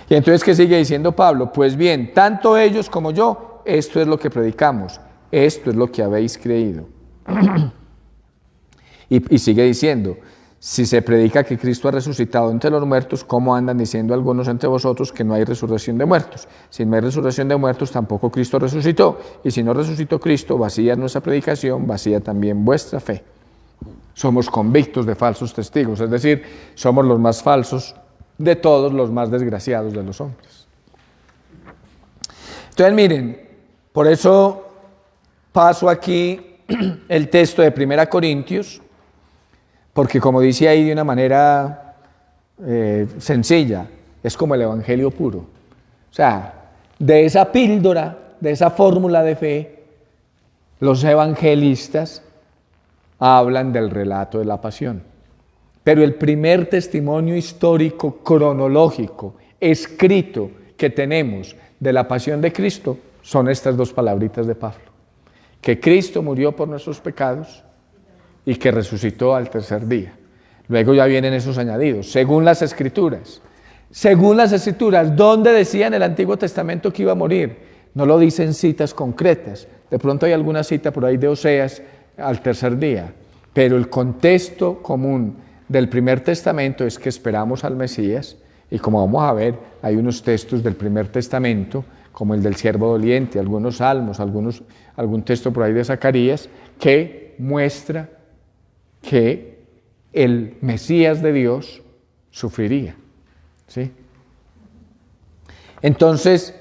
Y entonces, ¿qué sigue diciendo Pablo? Pues bien, tanto ellos como yo, esto es lo que predicamos, esto es lo que habéis creído. Y sigue diciendo, si se predica que Cristo ha resucitado entre los muertos, ¿cómo andan diciendo algunos entre vosotros que no hay resurrección de muertos? Si no hay resurrección de muertos, tampoco Cristo resucitó. Y si no resucitó Cristo, vacía es nuestra predicación, vacía también vuestra fe. Somos convictos de falsos testigos, es decir, somos los más falsos de todos, los más desgraciados de los hombres. Entonces miren, por eso paso aquí el texto de 1 Corintios, porque como dice ahí de una manera sencilla, es como el evangelio puro. O sea, de esa píldora, de esa fórmula de fe, los evangelistas hablan del relato de la pasión. Pero el primer testimonio histórico, cronológico, escrito que tenemos de la pasión de Cristo son estas dos palabritas de Pablo. Que Cristo murió por nuestros pecados y que resucitó al tercer día. Luego ya vienen esos añadidos, según las Escrituras. Según las Escrituras, ¿dónde decía en el Antiguo Testamento que iba a morir? No lo dicen citas concretas. De pronto hay alguna cita por ahí de Oseas al tercer día. Pero el contexto común del primer testamento es que esperamos al Mesías. Y como vamos a ver, hay unos textos del primer testamento, como el del siervo doliente, algunos salmos, algún texto por ahí de Zacarías, que muestra que el Mesías de Dios sufriría. ¿Sí? Entonces,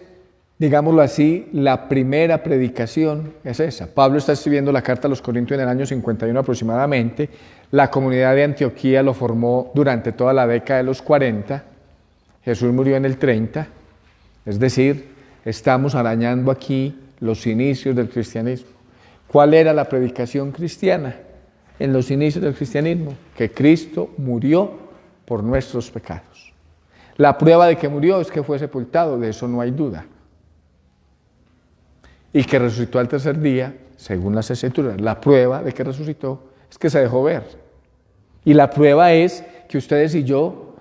digámoslo así, la primera predicación es esa. Pablo está escribiendo la carta a los Corintios en el año 51 aproximadamente. La comunidad de Antioquía lo formó durante toda la década de los 40. Jesús murió en el 30. Es decir, estamos arañando aquí los inicios del cristianismo. ¿Cuál era la predicación cristiana en los inicios del cristianismo? Que Cristo murió por nuestros pecados. La prueba de que murió es que fue sepultado, de eso no hay duda. Y que resucitó al tercer día, según las Escrituras. La prueba de que resucitó es que se dejó ver. Y la prueba es que ustedes y yo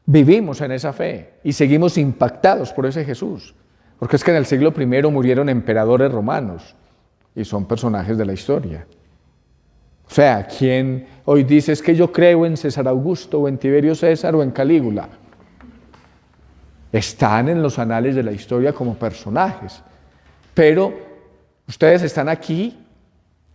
vivimos en esa fe y seguimos impactados por ese Jesús. Porque es que en el siglo I murieron emperadores romanos y son personajes de la historia. O sea, ¿quién hoy dice es que yo creo en César Augusto o en Tiberio César o en Calígula? Están en los anales de la historia como personajes. Pero ustedes están aquí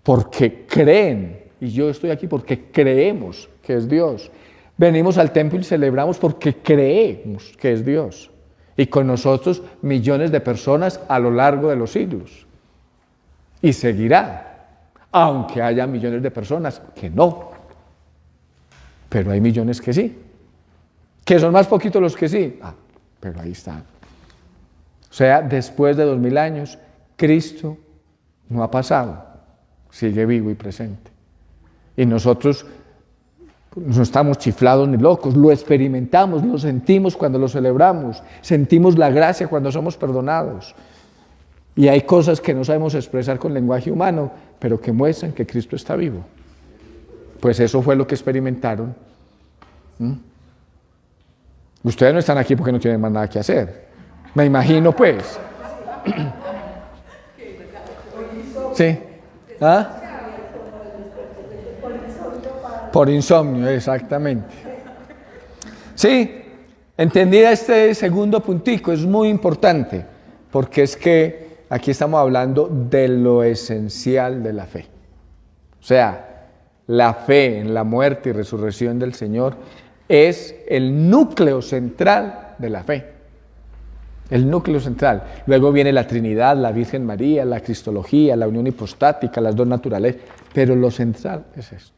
porque creen, y yo estoy aquí porque creemos que es Dios. Venimos al templo y celebramos porque creemos que es Dios. Y con nosotros millones de personas a lo largo de los siglos. Y seguirá, aunque haya millones de personas que no. Pero hay millones que sí. Que son más poquitos los que sí. Pero ahí está. O sea, después de 2000 años, Cristo no ha pasado, sigue vivo y presente. Y nosotros no estamos chiflados ni locos, lo experimentamos, lo sentimos cuando lo celebramos, sentimos la gracia cuando somos perdonados. Y hay cosas que no sabemos expresar con lenguaje humano, pero que muestran que Cristo está vivo. Pues eso fue lo que experimentaron. Ustedes no están aquí porque no tienen más nada que hacer. Me imagino, pues. Sí. ¿Ah? Por insomnio, exactamente. Sí, entendida este segundo puntico, es muy importante, porque es que aquí estamos hablando de lo esencial de la fe. O sea, la fe en la muerte y resurrección del Señor es el núcleo central de la fe. El núcleo central. Luego viene la Trinidad, la Virgen María, la Cristología, la unión hipostática, las dos naturalezas. Pero lo central es esto.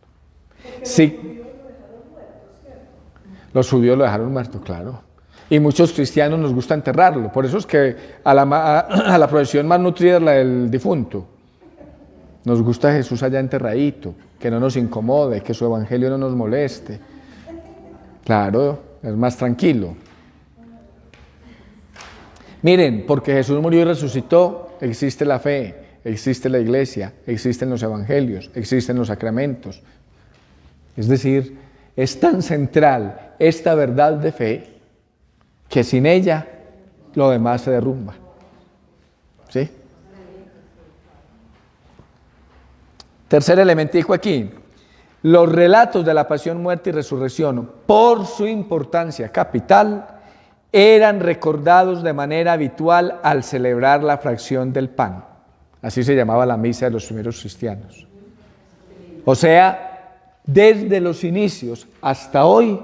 Sí. Los judíos lo dejaron muerto, claro. Y muchos cristianos nos gusta enterrarlo. Por eso es que a la procesión más nutrida es la del difunto. Nos gusta Jesús allá enterradito, que no nos incomode, que su evangelio no nos moleste. Claro, es más tranquilo. Miren, porque Jesús murió y resucitó, existe la fe, existe la iglesia, existen los evangelios, existen los sacramentos. Es decir, es tan central esta verdad de fe que sin ella lo demás se derrumba. ¿Sí? Tercer elementico aquí. Los relatos de la pasión, muerte y resurrección, por su importancia capital, eran recordados de manera habitual al celebrar la fracción del pan. Así se llamaba la misa de los primeros cristianos. O sea, desde los inicios hasta hoy,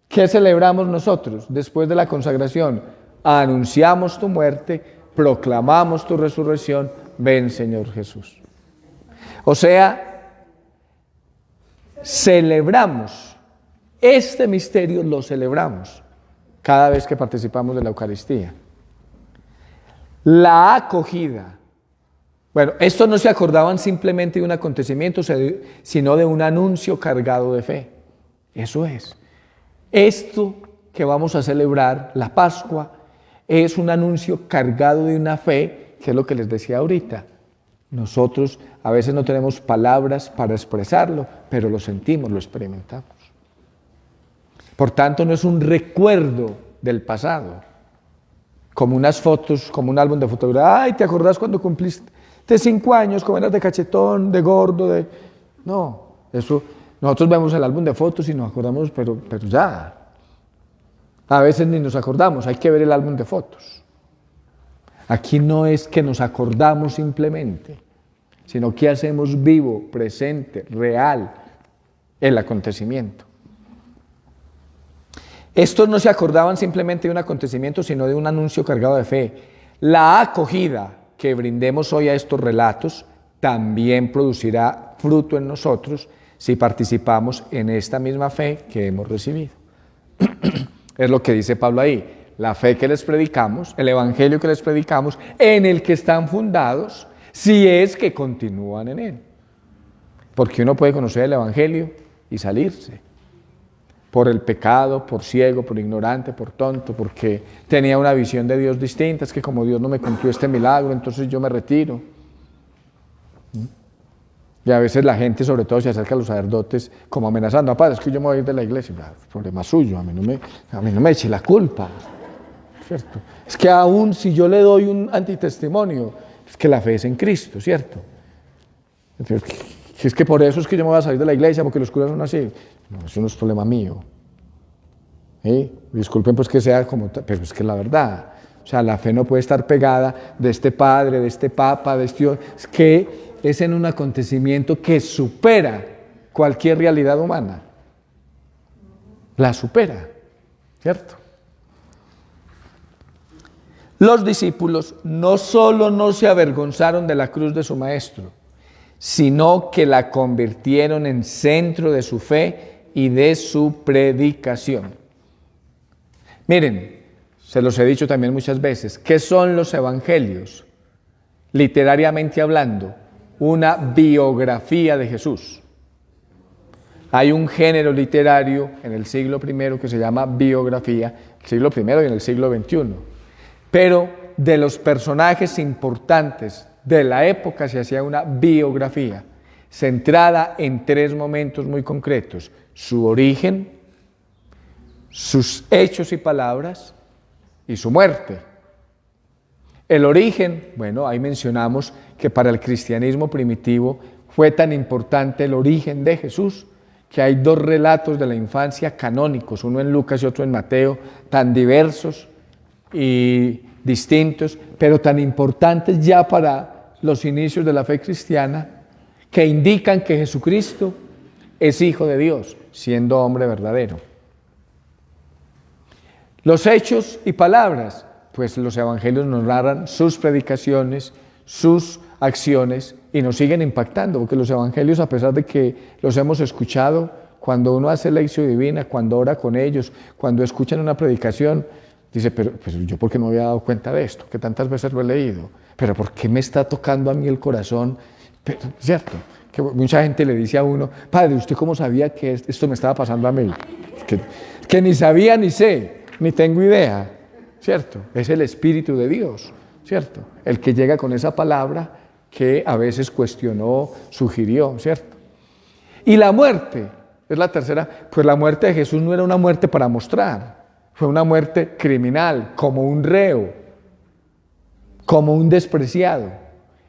¿qué celebramos nosotros después de la consagración? Anunciamos tu muerte, proclamamos tu resurrección, ven Señor Jesús. O sea, celebramos, este misterio lo celebramos cada vez que participamos de la Eucaristía. La acogida. Bueno, estos no se acordaban simplemente de un acontecimiento, sino de un anuncio cargado de fe. Eso es. Esto que vamos a celebrar, la Pascua, es un anuncio cargado de una fe, que es lo que les decía ahorita. Nosotros a veces no tenemos palabras para expresarlo, pero lo sentimos, lo experimentamos. Por tanto, no es un recuerdo del pasado, como unas fotos, como un álbum de fotografía. Ay, ¿te acordás cuando cumpliste 5 años, como eras de cachetón, de gordo? No, eso, nosotros vemos el álbum de fotos y nos acordamos, pero ya. A veces ni nos acordamos, hay que ver el álbum de fotos. Aquí no es que nos acordamos simplemente, sino que hacemos vivo, presente, real el acontecimiento. Estos no se acordaban simplemente de un acontecimiento, sino de un anuncio cargado de fe. La acogida que brindemos hoy a estos relatos también producirá fruto en nosotros si participamos en esta misma fe que hemos recibido. Es lo que dice Pablo ahí. La fe que les predicamos, el evangelio que les predicamos, en el que están fundados, si es que continúan en él. Porque uno puede conocer el evangelio y salirse. Por el pecado, por ciego, por ignorante, por tonto, porque tenía una visión de Dios distinta. Es que como Dios no me cumplió este milagro, entonces yo me retiro. Y a veces la gente, sobre todo, se acerca a los sacerdotes como amenazando: padre, es que yo me voy a ir de la iglesia. Problema suyo, a mí no me eche la culpa. ¿Cierto? Es que aún si yo le doy un antitestimonio, es que la fe es en Cristo, ¿cierto? Es que por eso es que yo me voy a salir de la iglesia, porque los curas son así. No, eso no es problema mío. Disculpen pues que sea como, pero es que es la verdad. O sea, la fe no puede estar pegada de este padre, de este papa, de este otro. Es que es en un acontecimiento que supera cualquier realidad humana. La supera, ¿cierto? Los discípulos no solo no se avergonzaron de la cruz de su maestro, sino que la convirtieron en centro de su fe y de su predicación. Miren, se los he dicho también muchas veces, ¿qué son los evangelios? Literariamente hablando, una biografía de Jesús. Hay un género literario en el siglo I que se llama biografía, el siglo I y en el siglo XXI. Pero de los personajes importantes de la época se hacía una biografía centrada en 3 momentos muy concretos: su origen, sus hechos y palabras y su muerte. El origen, bueno, ahí mencionamos que para el cristianismo primitivo fue tan importante el origen de Jesús que hay 2 relatos de la infancia canónicos, uno en Lucas y otro en Mateo, tan diversos y distintos, pero tan importantes ya para los inicios de la fe cristiana, que indican que Jesucristo es Hijo de Dios, siendo hombre verdadero. Los hechos y palabras, pues los evangelios nos narran sus predicaciones, sus acciones, y nos siguen impactando, porque los evangelios, a pesar de que los hemos escuchado, cuando uno hace lección divina, cuando ora con ellos, cuando escuchan una predicación, dice, pero pues yo ¿por qué no me había dado cuenta de esto? Que tantas veces lo he leído. Pero ¿por qué me está tocando a mí el corazón? Pero, ¿cierto? Que mucha gente le dice a uno, padre, ¿usted cómo sabía que esto me estaba pasando a mí? Que ni sabía ni sé, ni tengo idea, ¿cierto? Es el Espíritu de Dios ¿cierto? El que llega con esa palabra que a veces cuestionó, sugirió, ¿cierto? Y la muerte, es la tercera, pues la muerte de Jesús no era una muerte para mostrar, fue una muerte criminal, como un reo, como un despreciado.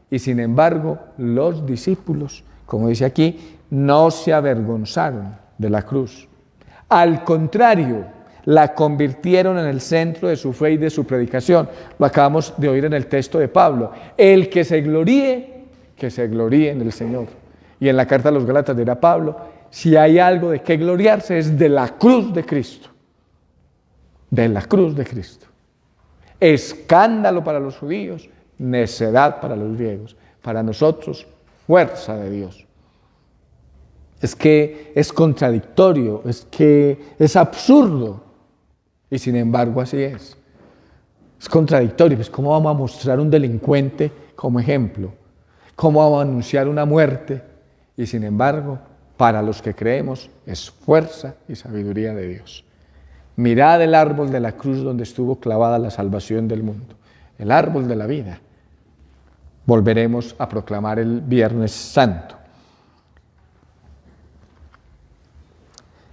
Y sin embargo, los discípulos, como dice aquí, no se avergonzaron de la cruz. Al contrario, la convirtieron en el centro de su fe y de su predicación. Lo acabamos de oír en el texto de Pablo. El que se gloríe en el Señor. Y en la carta a los Gálatas dirá Pablo, si hay algo de qué gloriarse es de la cruz de Cristo. De la cruz de Cristo. Escándalo para los judíos, necedad para los griegos. Para nosotros, fuerza de Dios. Es que es contradictorio, es que es absurdo. Y sin embargo así es. Es contradictorio. Pues ¿cómo vamos a mostrar un delincuente como ejemplo? ¿Cómo vamos a anunciar una muerte? Y sin embargo, para los que creemos, es fuerza y sabiduría de Dios. Mirad el árbol de la cruz donde estuvo clavada la salvación del mundo. El árbol de la vida. Volveremos a proclamar el Viernes Santo.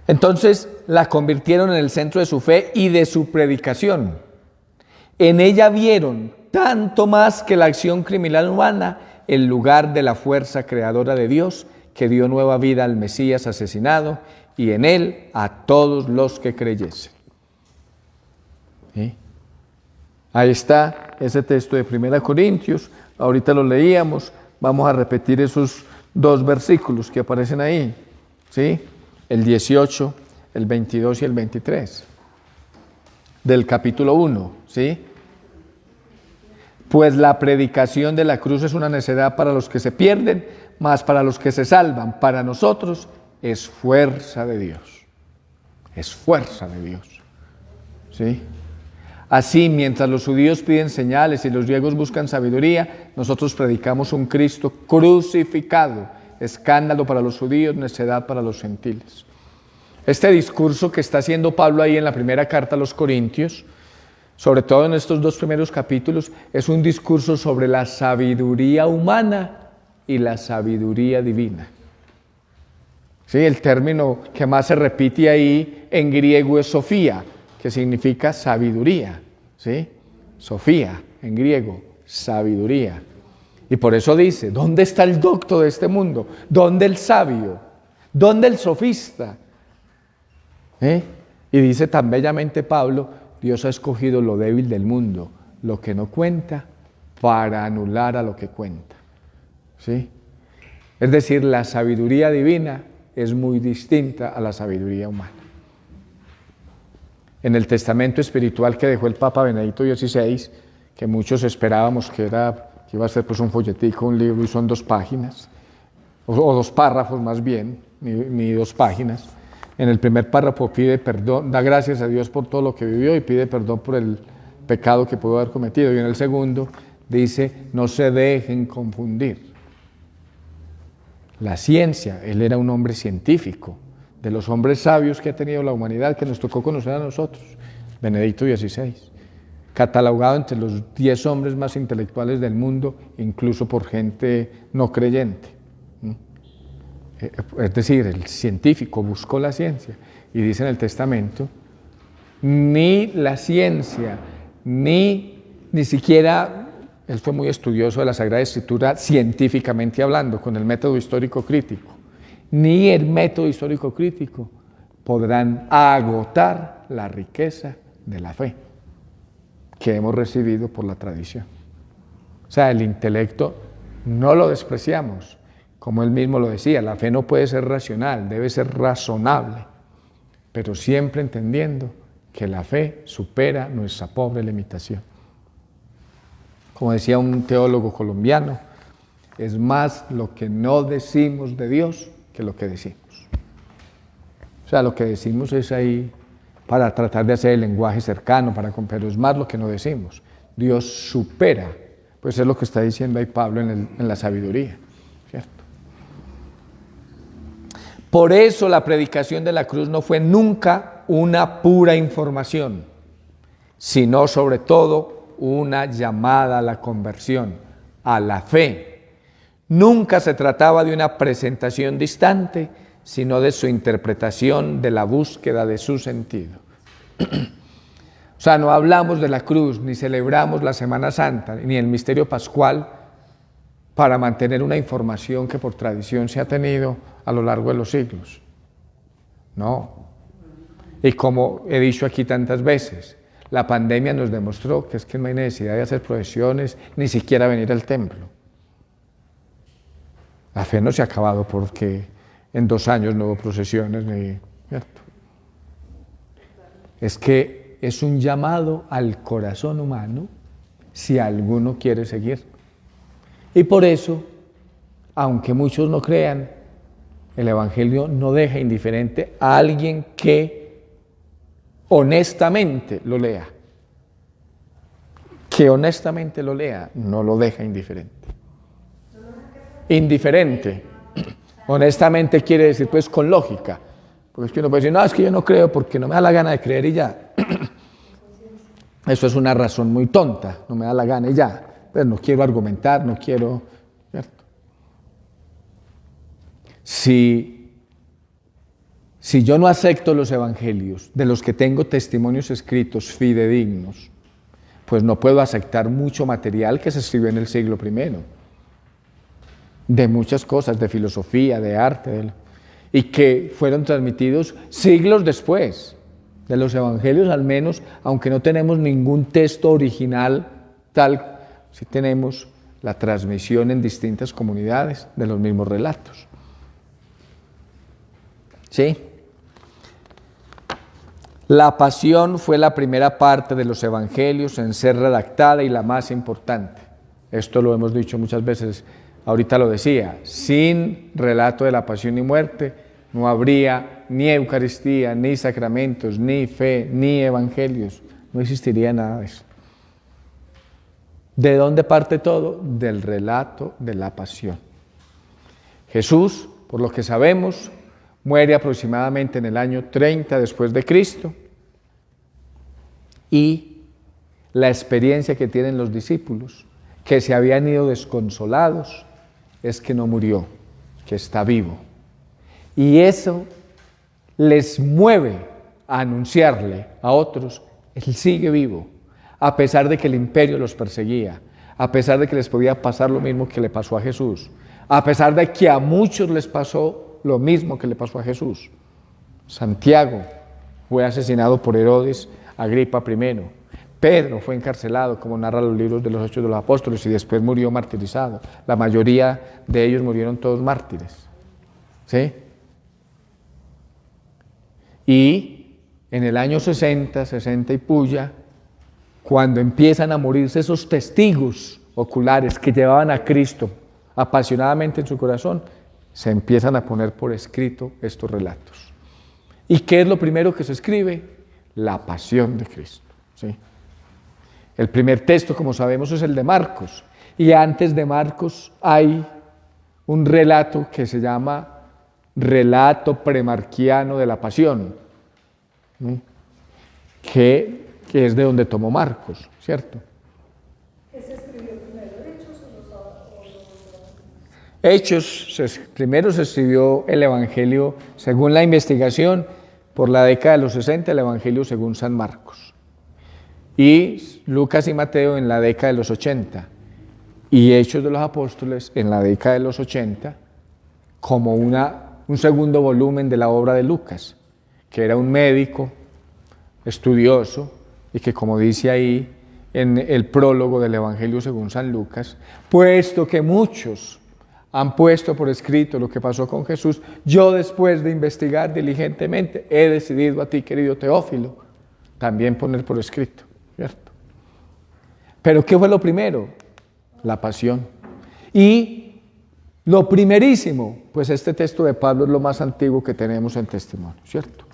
Entonces la convirtieron en el centro de su fe y de su predicación. En ella vieron, tanto más que la acción criminal humana, el lugar de la fuerza creadora de Dios, que dio nueva vida al Mesías asesinado, y en él a todos los que creyesen. ¿Sí? Ahí está ese texto de 1 Corintios, ahorita lo leíamos, vamos a repetir esos 2 versículos que aparecen ahí, ¿sí? El 18, el 22 y el 23, del capítulo 1, ¿sí? Pues la predicación de la cruz es una necedad para los que se pierden, mas para los que se salvan, para nosotros es fuerza de Dios. Es fuerza de Dios, ¿sí? Así, mientras los judíos piden señales y los griegos buscan sabiduría, nosotros predicamos un Cristo crucificado, escándalo para los judíos, necedad para los gentiles. Este discurso que está haciendo Pablo ahí en la primera carta a los Corintios, sobre todo en estos 2 primeros capítulos, es un discurso sobre la sabiduría humana y la sabiduría divina. ¿Sí? El término que más se repite ahí en griego es Sofía, que significa sabiduría. ¿Sí? Sofía, en griego, sabiduría. Y por eso dice, ¿dónde está el docto de este mundo? ¿Dónde el sabio? ¿Dónde el sofista? Y dice tan bellamente Pablo, Dios ha escogido lo débil del mundo, lo que no cuenta, para anular a lo que cuenta. ¿Sí? Es decir, la sabiduría divina es muy distinta a la sabiduría humana. En el testamento espiritual que dejó el Papa Benedicto XVI, que muchos esperábamos que iba a ser pues un folletico, un libro, y son 2 páginas, o 2 párrafos más bien, ni 2 páginas. En el primer párrafo pide perdón, da gracias a Dios por todo lo que vivió y pide perdón por el pecado que pudo haber cometido. Y en el segundo dice, no se dejen confundir. La ciencia, él era un hombre científico, de los hombres sabios que ha tenido la humanidad, que nos tocó conocer a nosotros, Benedicto XVI, catalogado entre los 10 hombres más intelectuales del mundo, incluso por gente no creyente. Es decir, el científico buscó la ciencia y dice en el testamento, ni la ciencia, ni siquiera, él fue muy estudioso de la Sagrada Escritura científicamente hablando, con el método histórico crítico, ni el método histórico crítico podrán agotar la riqueza de la fe que hemos recibido por la tradición. O sea, el intelecto no lo despreciamos. Como él mismo lo decía, la fe no puede ser racional, debe ser razonable, pero siempre entendiendo que la fe supera nuestra pobre limitación. Como decía un teólogo colombiano, es más lo que no decimos de Dios que lo que decimos. O sea, lo que decimos es ahí para tratar de hacer el lenguaje cercano, pero es más lo que no decimos. Dios supera, pues es lo que está diciendo ahí Pablo en la sabiduría. ¿Cierto? Por eso la predicación de la cruz no fue nunca una pura información, sino sobre todo una llamada a la conversión, a la fe. Nunca se trataba de una presentación distante, sino de su interpretación, de la búsqueda de su sentido. O sea, no hablamos de la cruz, ni celebramos la Semana Santa, ni el misterio pascual para mantener una información que por tradición se ha tenido a lo largo de los siglos. No. Y como he dicho aquí tantas veces, la pandemia nos demostró que es que no hay necesidad de hacer procesiones, ni siquiera venir al templo. La fe no se ha acabado porque en 2 años no hubo procesiones, ¿cierto? Es que es un llamado al corazón humano si alguno quiere seguir. Y por eso, aunque muchos no crean, el Evangelio no deja indiferente a alguien que honestamente lo lea. Que honestamente lo lea, no lo deja indiferente. Indiferente. Honestamente quiere decir pues con lógica. Porque es que uno puede decir, no, es que yo no creo porque no me da la gana de creer y ya. Eso es una razón muy tonta, no me da la gana y ya. Pero no quiero argumentar, no quiero, ¿cierto? Si yo no acepto los evangelios de los que tengo testimonios escritos fidedignos, pues no puedo aceptar mucho material que se escribió en el siglo I, de muchas cosas, de filosofía, de arte, y que fueron transmitidos siglos después. De los evangelios al menos, aunque no tenemos ningún texto original tal, sí tenemos la transmisión en distintas comunidades de los mismos relatos. ¿Sí? La pasión fue la primera parte de los evangelios en ser redactada y la más importante. Esto lo hemos dicho muchas veces, ahorita lo decía, sin relato de la pasión y muerte no habría ni Eucaristía, ni sacramentos, ni fe, ni evangelios. No existiría nada de eso. ¿De dónde parte todo? Del relato de la pasión. Jesús, por lo que sabemos, muere aproximadamente en el año 30 después de Cristo. Y la experiencia que tienen los discípulos, que se habían ido desconsolados, es que no murió, que está vivo. Y eso les mueve a anunciarle a otros, Él sigue vivo, a pesar de que el imperio los perseguía, a pesar de que les podía pasar lo mismo que le pasó a Jesús, a pesar de que a muchos les pasó lo mismo que le pasó a Jesús. Santiago fue asesinado por Herodes Agripa I. Pedro fue encarcelado, como narra los libros de los Hechos de los Apóstoles, y después murió martirizado. La mayoría de ellos murieron todos mártires. ¿Sí? Y en el año 60 y puya, cuando empiezan a morirse esos testigos oculares que llevaban a Cristo apasionadamente en su corazón, se empiezan a poner por escrito estos relatos. ¿Y qué es lo primero que se escribe? La pasión de Cristo. ¿Sí? El primer texto, como sabemos, es el de Marcos. Y antes de Marcos hay un relato que se llama relato premarquiano de la pasión, ¿sí? que es de donde tomó Marcos, ¿cierto? ¿Qué se escribió primero, Hechos o los Hechos, primero se escribió el Evangelio, según la investigación, por la década de los 60, el Evangelio según San Marcos. Y Lucas y Mateo en la década de los 80. Y Hechos de los Apóstoles en la década de los 80, como un segundo volumen de la obra de Lucas, que era un médico estudioso y que, como dice ahí en el prólogo del Evangelio según San Lucas, puesto que muchos han puesto por escrito lo que pasó con Jesús, yo después de investigar diligentemente he decidido a ti, querido Teófilo, también poner por escrito, ¿cierto? Pero ¿qué fue lo primero? La pasión. Y lo primerísimo, pues este texto de Pablo es lo más antiguo que tenemos en testimonio, ¿cierto?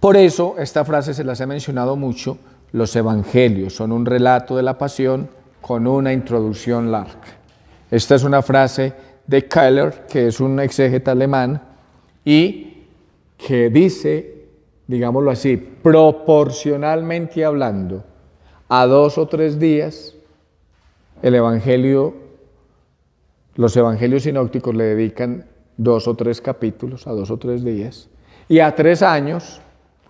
Por eso esta frase se las he mencionado mucho, los evangelios son un relato de la pasión con una introducción larga. Esta es una frase de Keller, que es un exégeta alemán, y que dice, digámoslo así, proporcionalmente hablando, a 2 o 3 días, los evangelios sinópticos le dedican 2 o 3 capítulos, a 2 o 3 días, y a 3 años,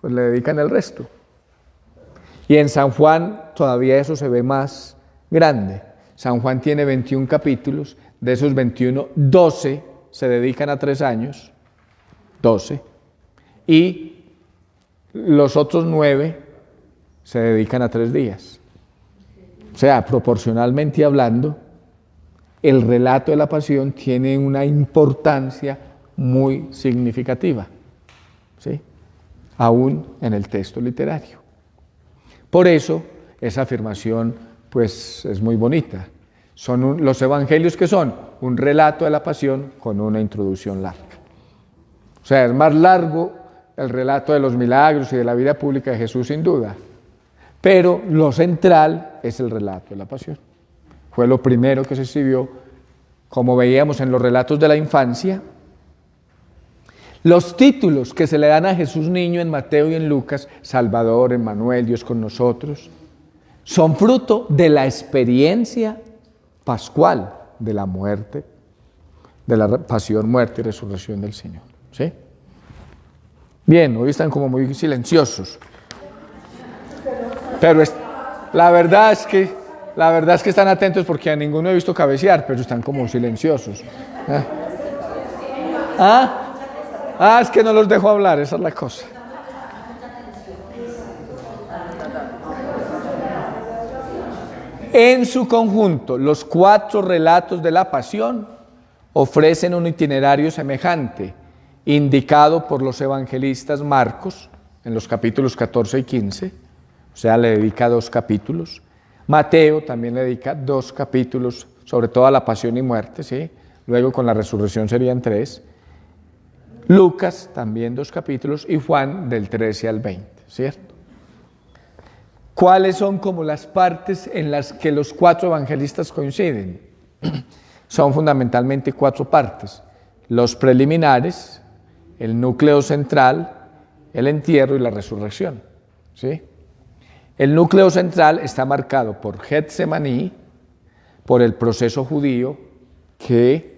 pues le dedican el resto. Y en San Juan todavía eso se ve más grande. San Juan tiene 21 capítulos, de esos 21, 12 se dedican a 3 años, 12, y los otros 9 se dedican a 3 días. O sea, proporcionalmente hablando, el relato de la pasión tiene una importancia muy significativa, ¿sí? Aún en el texto literario. Por eso, esa afirmación pues es muy bonita. Son los evangelios que son un relato de la pasión con una introducción larga. O sea, es más largo el relato de los milagros y de la vida pública de Jesús, sin duda, pero lo central es el relato de la pasión. Fue lo primero que se escribió, como veíamos en los relatos de la infancia. Los títulos que se le dan a Jesús niño en Mateo y en Lucas, Salvador, Emmanuel, Dios con nosotros, son fruto de la experiencia pascual de la muerte, de la pasión, muerte y resurrección del Señor. ¿Sí? Bien, hoy están como muy silenciosos. Pero la verdad es que están atentos porque a ninguno he visto cabecear, pero están como silenciosos. Es que no los dejo hablar, esa es la cosa. En su conjunto, los 4 relatos de la pasión ofrecen un itinerario semejante, indicado por los evangelistas Marcos, en los capítulos 14 y 15, o sea, le dedica 2 capítulos. Mateo también le dedica 2 capítulos, sobre todo a la pasión y muerte, ¿sí? Luego con la resurrección serían 3. Lucas también 2 capítulos y Juan del 13 al 20, ¿cierto? ¿Cuáles son como las partes en las que los 4 evangelistas coinciden? Son fundamentalmente 4 partes: los preliminares, el núcleo central, el entierro y la resurrección, ¿sí? El núcleo central está marcado por Getsemaní, por el proceso judío que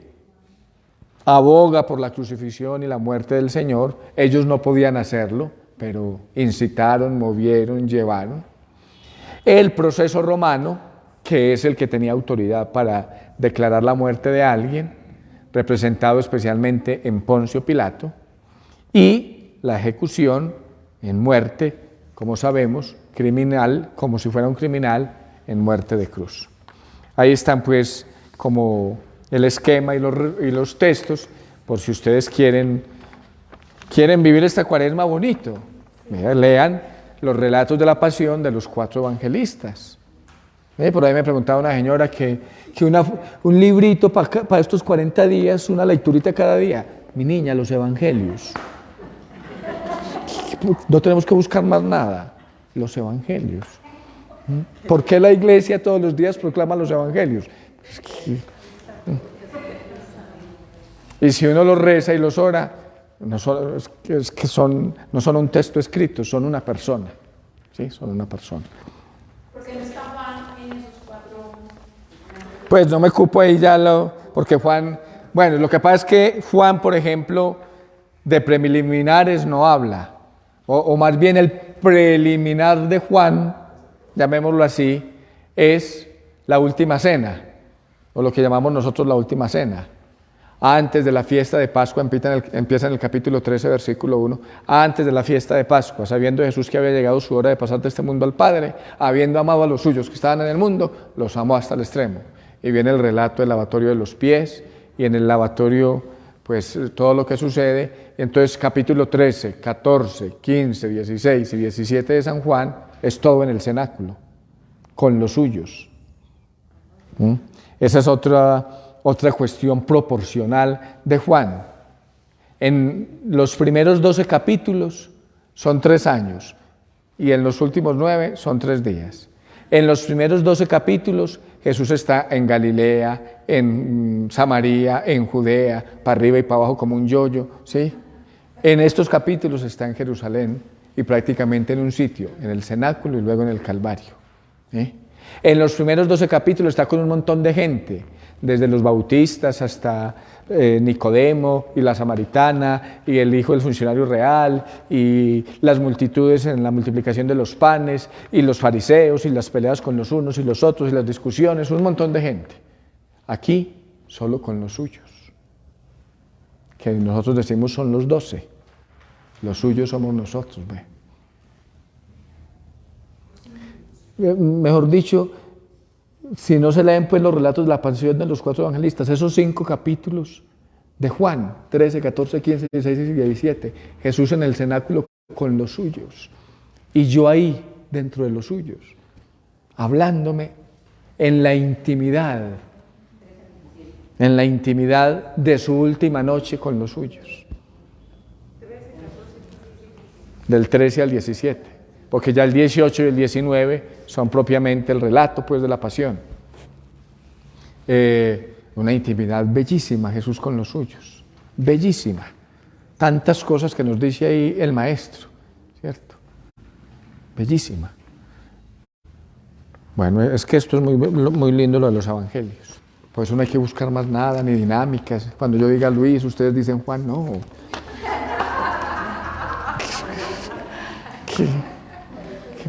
aboga por la crucifixión y la muerte del Señor. Ellos no podían hacerlo, pero incitaron, movieron, llevaron. El proceso romano, que es el que tenía autoridad para declarar la muerte de alguien, representado especialmente en Poncio Pilato, y la ejecución en muerte, como sabemos, criminal, como si fuera un criminal, en muerte de cruz. Ahí están pues como el esquema y los textos, por si ustedes quieren vivir esta cuaresma bonito. Lean los relatos de la pasión de los 4 evangelistas. Por ahí me preguntaba una señora que un librito para estos 40 días, una lecturita cada día. Mi niña, los evangelios. No tenemos que buscar más nada, los evangelios. ¿Por qué la iglesia todos los días proclama los evangelios? Y si uno los reza y los ora, no son un texto escrito, son una persona. ¿Sí? Son una persona. ¿Por qué no está Juan en esos 4? Pues no me ocupo ahí porque Juan, bueno, lo que pasa es que Juan, por ejemplo, de preliminares no habla, o más bien el preliminar de Juan, llamémoslo así, es la última cena, o lo que llamamos nosotros la última cena. Antes de la fiesta de Pascua, empieza en el capítulo 13, versículo 1, antes de la fiesta de Pascua, sabiendo Jesús que había llegado su hora de pasar de este mundo al Padre, habiendo amado a los suyos que estaban en el mundo, los amó hasta el extremo. Y viene el relato del lavatorio de los pies, y en el lavatorio, pues todo lo que sucede. Entonces, capítulo 13, 14, 15, 16 y 17 de San Juan, es todo en el cenáculo, con los suyos. Esa es otra cuestión proporcional de Juan. En los primeros 12 capítulos son 3 años y en los últimos 9 son 3 días. En los primeros 12 capítulos Jesús está en Galilea, en Samaria, en Judea, para arriba y para abajo como un yoyo, ¿sí? En estos capítulos está en Jerusalén y prácticamente en un sitio, en el cenáculo y luego en el Calvario. ¿Sí? En los primeros 12 capítulos está con un montón de gente, desde los bautistas hasta Nicodemo y la samaritana y el hijo del funcionario real y las multitudes en la multiplicación de los panes y los fariseos y las peleas con los unos y los otros y las discusiones, un montón de gente. Aquí solo con los suyos, que nosotros decimos son los 12, los suyos somos nosotros. Mejor dicho, si no se leen pues los relatos de la pasión de los 4 evangelistas, esos 5 capítulos de Juan, 13, 14, 15, 16 y 17, Jesús en el cenáculo con los suyos, y yo ahí dentro de los suyos, hablándome en la intimidad de su última noche con los suyos, del 13 al 17. Porque ya el 18 y el 19 son propiamente el relato pues, de la pasión. Una intimidad bellísima, Jesús con los suyos, bellísima. Tantas cosas que nos dice ahí el Maestro, ¿cierto? Bellísima. Bueno, es que esto es muy lindo lo de los evangelios. Por eso no hay que buscar más nada, ni dinámicas. Cuando yo diga Luis, ustedes dicen Juan, no.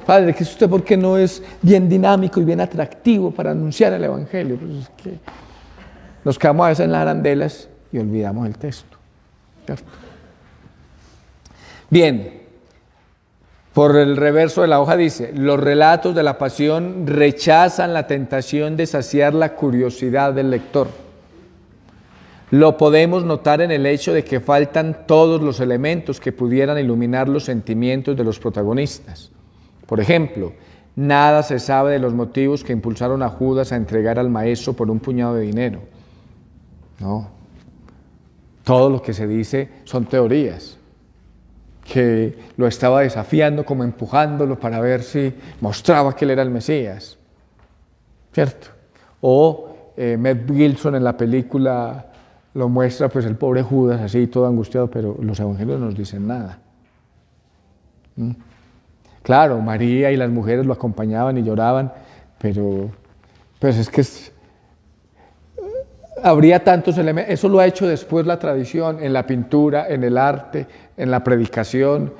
Padre, que usted por qué no es bien dinámico y bien atractivo para anunciar el Evangelio. Pues es que nos quedamos a veces en las arandelas y olvidamos el texto. ¿Cierto? Bien, por el reverso de la hoja dice, los relatos de la pasión rechazan la tentación de saciar la curiosidad del lector. Lo podemos notar en el hecho de que faltan todos los elementos que pudieran iluminar los sentimientos de los protagonistas. Por ejemplo, nada se sabe de los motivos que impulsaron a Judas a entregar al maestro por un puñado de dinero. No. Todo lo que se dice son teorías. Que lo estaba desafiando, como empujándolo para ver si mostraba que él era el Mesías. ¿Cierto? O Mel Gibson en la película lo muestra, pues el pobre Judas así, todo angustiado, pero los evangelios no nos dicen nada. Claro, María y las mujeres lo acompañaban y lloraban, pero pues es que habría tantos elementos. Eso lo ha hecho después la tradición, en la pintura, en el arte, en la predicación,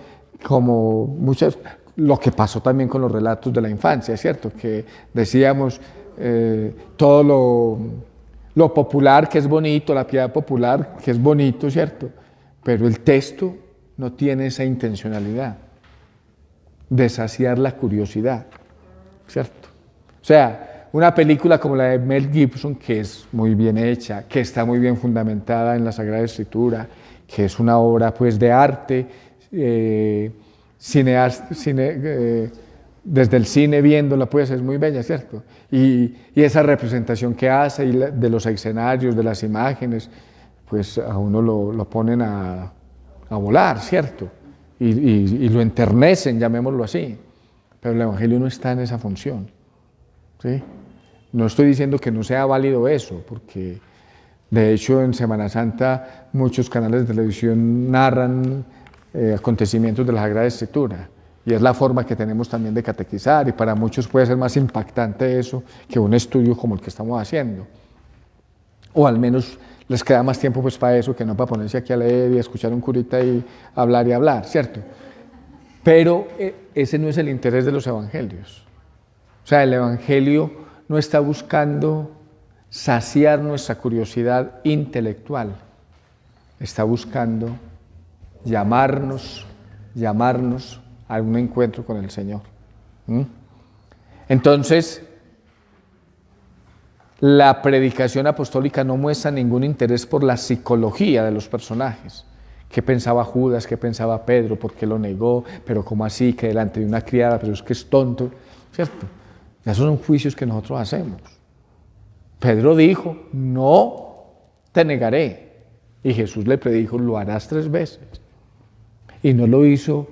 como muchas, lo que pasó también con los relatos de la infancia, ¿cierto? Que decíamos todo lo popular que es bonito, la piedad popular que es bonito, ¿cierto? Pero el texto no tiene esa intencionalidad de saciar la curiosidad, ¿cierto? O sea, una película como la de Mel Gibson, que es muy bien hecha, que está muy bien fundamentada en la Sagrada Escritura, que es una obra pues de arte, desde el cine viéndola pues es muy bella, ¿cierto? Y esa representación que hace de los escenarios, de las imágenes, pues a uno lo ponen a volar, ¿cierto? Y lo enternecen, llamémoslo así. Pero el Evangelio no está en esa función, ¿sí? No estoy diciendo que no sea válido eso, porque de hecho en Semana Santa muchos canales de televisión narran acontecimientos de la Sagrada Escritura. Y es la forma que tenemos también de catequizar, y para muchos puede ser más impactante eso que un estudio como el que estamos haciendo. O al menos les queda más tiempo pues para eso que no para ponerse aquí a leer y a escuchar un curita y hablar, ¿cierto? Pero ese no es el interés de los evangelios. O sea, el evangelio no está buscando saciar nuestra curiosidad intelectual, está buscando llamarnos a un encuentro con el Señor. Entonces, la predicación apostólica no muestra ningún interés por la psicología de los personajes. ¿Qué pensaba Judas? ¿Qué pensaba Pedro? ¿Por qué lo negó? ¿Pero cómo así? Que delante de una criada, pero es que es tonto, ¿cierto? Esos son juicios que nosotros hacemos. Pedro dijo, no te negaré. Y Jesús le predijo, lo harás 3 veces. Y no lo hizo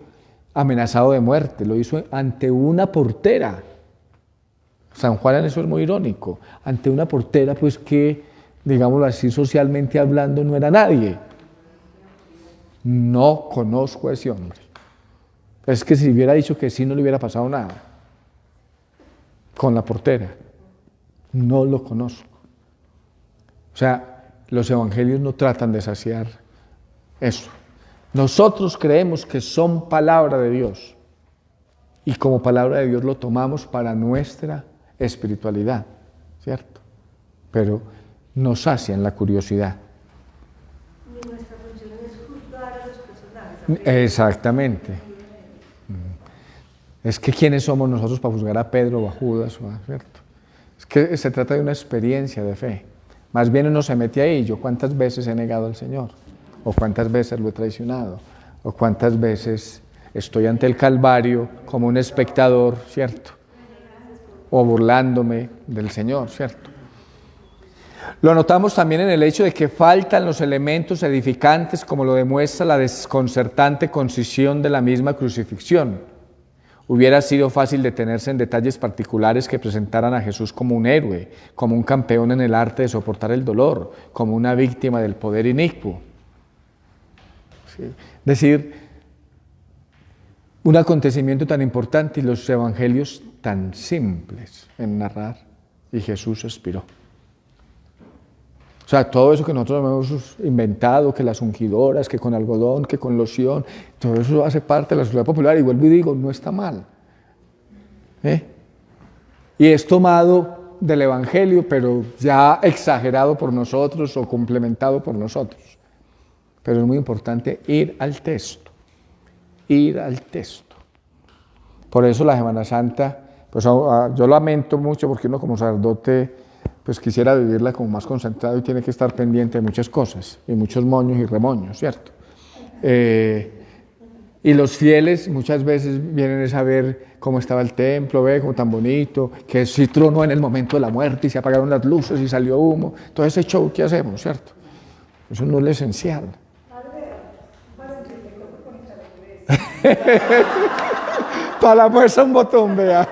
amenazado de muerte, lo hizo ante una portera. San Juan en eso es muy irónico, ante una portera pues que, digámoslo así, socialmente hablando no era nadie. No conozco a ese hombre. Es que si hubiera dicho que sí no le hubiera pasado nada. con la portera. No lo conozco. O sea, los evangelios no tratan de saciar eso. Nosotros creemos que son palabra de Dios y como palabra de Dios lo tomamos para nuestra espiritualidad, ¿cierto? Pero nos sacian la curiosidad. Y nuestra función es juzgar a los personajes. Exactamente. Es que ¿quiénes somos nosotros para juzgar a Pedro o a Judas? ¿Cierto? Es que se trata de una experiencia de fe. Más bien uno se mete ahí, yo cuántas veces he negado al Señor, o cuántas veces lo he traicionado, o cuántas veces estoy ante el Calvario como un espectador, ¿cierto? O burlándome del Señor, ¿cierto? Lo notamos también en el hecho de que faltan los elementos edificantes, como lo demuestra la desconcertante concisión de la misma crucifixión. Hubiera sido fácil detenerse en detalles particulares que presentaran a Jesús como un héroe, como un campeón en el arte de soportar el dolor, como una víctima del poder inicuo. ¿Sí? Es decir, un acontecimiento tan importante y los evangelios tan simples en narrar, y Jesús expiró. O sea, todo eso que nosotros hemos inventado, que las ungidoras, que con algodón, que con loción, todo eso hace parte de la sociedad popular y vuelvo y digo, no está mal. Y es tomado del Evangelio, pero ya exagerado por nosotros o complementado por nosotros. Pero es muy importante ir al texto, ir al texto. Por eso la Semana Santa, pues yo lamento mucho porque uno como sacerdote pues quisiera vivirla como más concentrado y tiene que estar pendiente de muchas cosas, y muchos moños y remoños, ¿cierto? Y los fieles muchas veces vienen a saber cómo estaba el templo, ve cómo tan bonito, que si tronó en el momento de la muerte y se apagaron las luces y salió humo, todo ese show que hacemos, ¿cierto? Eso no es lo esencial. Para la fuerza un botón, vea.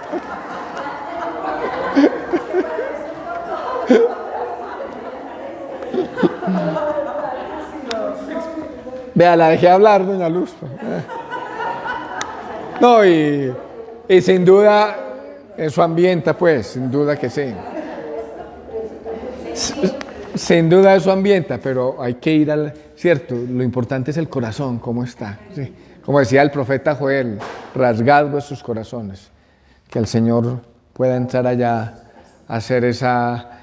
Vea, la dejé hablar, doña Luz. No, y sin duda eso ambienta, pues, sin duda que sí. Sin duda eso ambienta, pero hay que ir al, cierto, lo importante es el corazón, cómo está. ¿Sí? Como decía el profeta Joel, rasgad vuestros corazones, que el Señor pueda entrar allá a hacer esa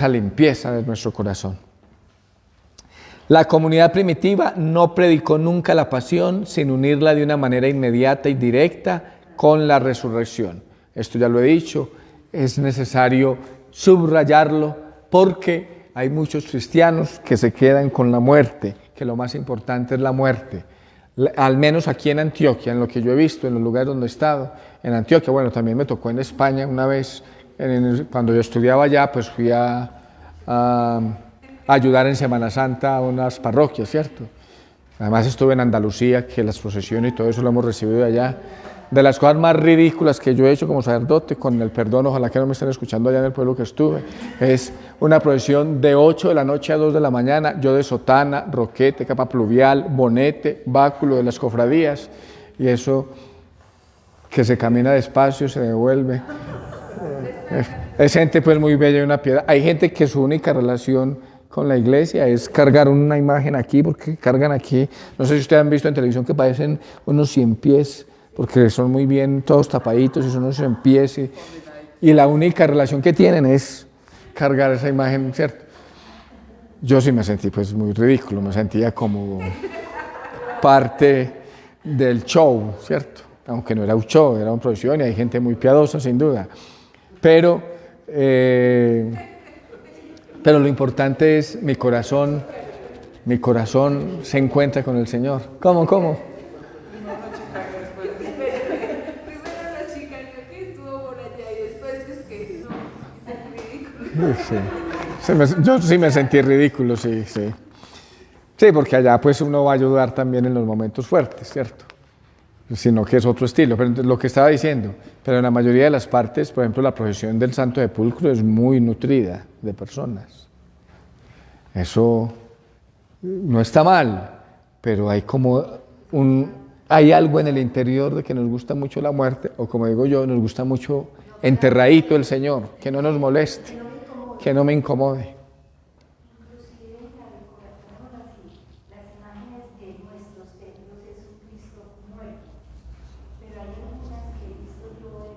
limpieza de nuestro corazón. La comunidad primitiva no predicó nunca la pasión sin unirla de una manera inmediata y directa con la resurrección. Esto ya lo he dicho, es necesario subrayarlo porque hay muchos cristianos que se quedan con la muerte, que lo más importante es la muerte. Al menos aquí en Antioquia, en lo que yo he visto, en los lugares donde he estado, en Antioquia, bueno, también me tocó en España una vez, cuando yo estudiaba allá, pues fui a ayudar en Semana Santa a unas parroquias, ¿cierto? Además estuve en Andalucía, que las procesiones y todo eso lo hemos recibido de allá. De las cosas más ridículas que yo he hecho como sacerdote, con el perdón, ojalá que no me estén escuchando allá en el pueblo que estuve, es una procesión de 8 de la noche a 2 de la mañana, yo de sotana, roquete, capa pluvial, bonete, báculo de las cofradías, y eso que se camina despacio, se devuelve. Es gente pues muy bella y una piedad. Hay gente que su única relación con la iglesia es cargar una imagen aquí, porque cargan aquí, no sé si ustedes han visto en televisión que parecen unos 100 pies, porque son muy bien todos tapaditos y son unos 100 pies, y la única relación que tienen es cargar esa imagen, ¿cierto? Yo sí me sentí pues muy ridículo, me sentía como parte del show, ¿cierto? Aunque no era un show, era una procesión y hay gente muy piadosa sin duda, pero lo importante es mi corazón se encuentra con el Señor. ¿Cómo? Primero la chica que estuvo por allá y después es que no, es ridículo. Yo sí me sentí ridículo, sí. Sí, porque allá pues uno va a ayudar también en los momentos fuertes, ¿cierto? Sino que es otro estilo, pero lo que estaba diciendo, pero en la mayoría de las partes, por ejemplo, la procesión del Santo Sepulcro es muy nutrida de personas. Eso no está mal, pero hay como hay algo en el interior de que nos gusta mucho la muerte, o como digo yo, nos gusta mucho enterradito el Señor, que no nos moleste, que no me incomode. Inclusive en la decoración, así, las imágenes de nuestros templos es un Cristo muerto, pero hay algunas que he visto yo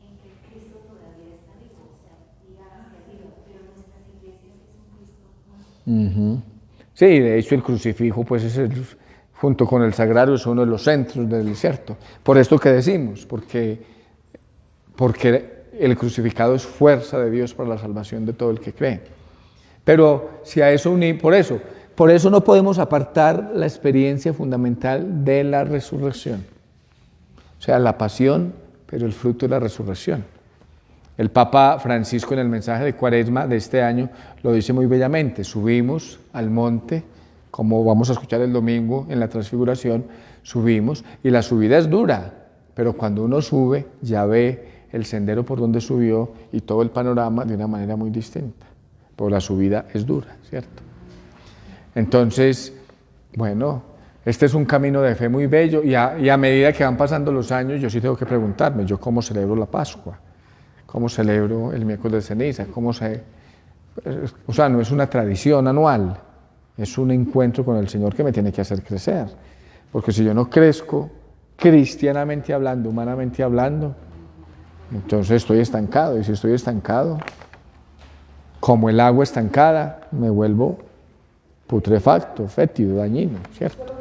en que el Cristo todavía está vivo, o sea, diga hacia arriba, pero en nuestras iglesias es un Cristo muerto. Sí, de hecho el crucifijo, pues junto con el sagrario, es uno de los centros del desierto. Por esto que decimos, porque el crucificado es fuerza de Dios para la salvación de todo el que cree. Pero si a eso por eso no podemos apartar la experiencia fundamental de la resurrección. O sea, la pasión, pero el fruto de la resurrección. El Papa Francisco en el mensaje de Cuaresma de este año lo dice muy bellamente: subimos al monte, como vamos a escuchar el domingo en la transfiguración, subimos, y la subida es dura, pero cuando uno sube ya ve el sendero por donde subió y todo el panorama de una manera muy distinta, porque la subida es dura, ¿cierto? Entonces, bueno, este es un camino de fe muy bello, y a medida que van pasando los años, yo sí tengo que preguntarme, ¿yo cómo celebro la Pascua? ¿Cómo celebro el miércoles de ceniza? O sea, no es una tradición anual, es un encuentro con el Señor que me tiene que hacer crecer. Porque si yo no crezco, cristianamente hablando, humanamente hablando, entonces estoy estancado. Y si estoy estancado, como el agua estancada, me vuelvo putrefacto, fétido, dañino, ¿cierto?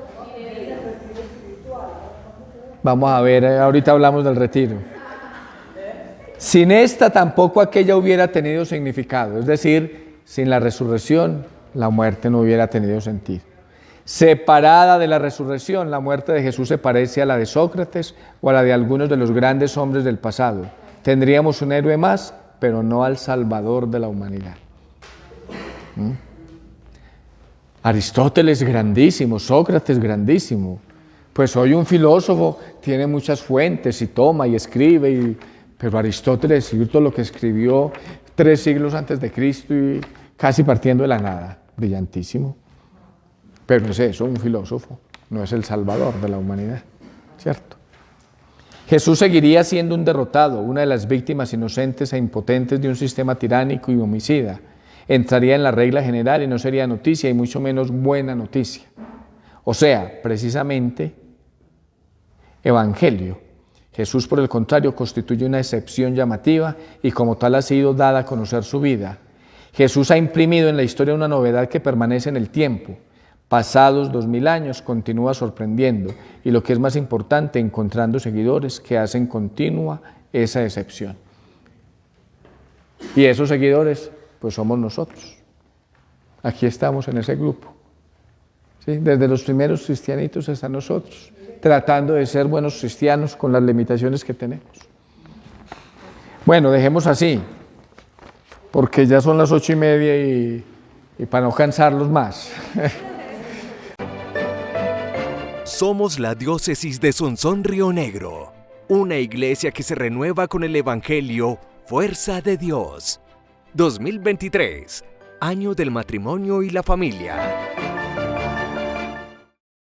Vamos a ver, ahorita hablamos del retiro. Sin esta tampoco aquella hubiera tenido significado, es decir, sin la resurrección la muerte no hubiera tenido sentido. Separada de la resurrección, la muerte de Jesús se parece a la de Sócrates o a la de algunos de los grandes hombres del pasado. Tendríamos un héroe más, pero no al Salvador de la humanidad. Aristóteles grandísimo, Sócrates grandísimo. Pues hoy un filósofo tiene muchas fuentes y toma y escribe, pero Aristóteles escribió todo lo que escribió 3 siglos antes de Cristo y casi partiendo de la nada, brillantísimo. Pero es eso, un filósofo, no es el Salvador de la humanidad, ¿cierto? Jesús seguiría siendo un derrotado, una de las víctimas inocentes e impotentes de un sistema tiránico y homicida. Entraría en la regla general y no sería noticia, y mucho menos buena noticia. O sea, precisamente, evangelio. Jesús, por el contrario, constituye una excepción llamativa y como tal ha sido dada a conocer su vida. Jesús ha imprimido en la historia una novedad que permanece en el tiempo. Pasados 2000 años, continúa sorprendiendo y, lo que es más importante, encontrando seguidores que hacen continua esa excepción. Y esos seguidores, pues somos nosotros. Aquí estamos en ese grupo. ¿Sí? Desde los primeros cristianitos hasta nosotros, tratando de ser buenos cristianos con las limitaciones que tenemos. Bueno, dejemos así, porque ya son las 8:30 y para no cansarlos más. Somos la diócesis de Sonsón Río Negro, una iglesia que se renueva con el Evangelio Fuerza de Dios. 2023, año del matrimonio y la familia.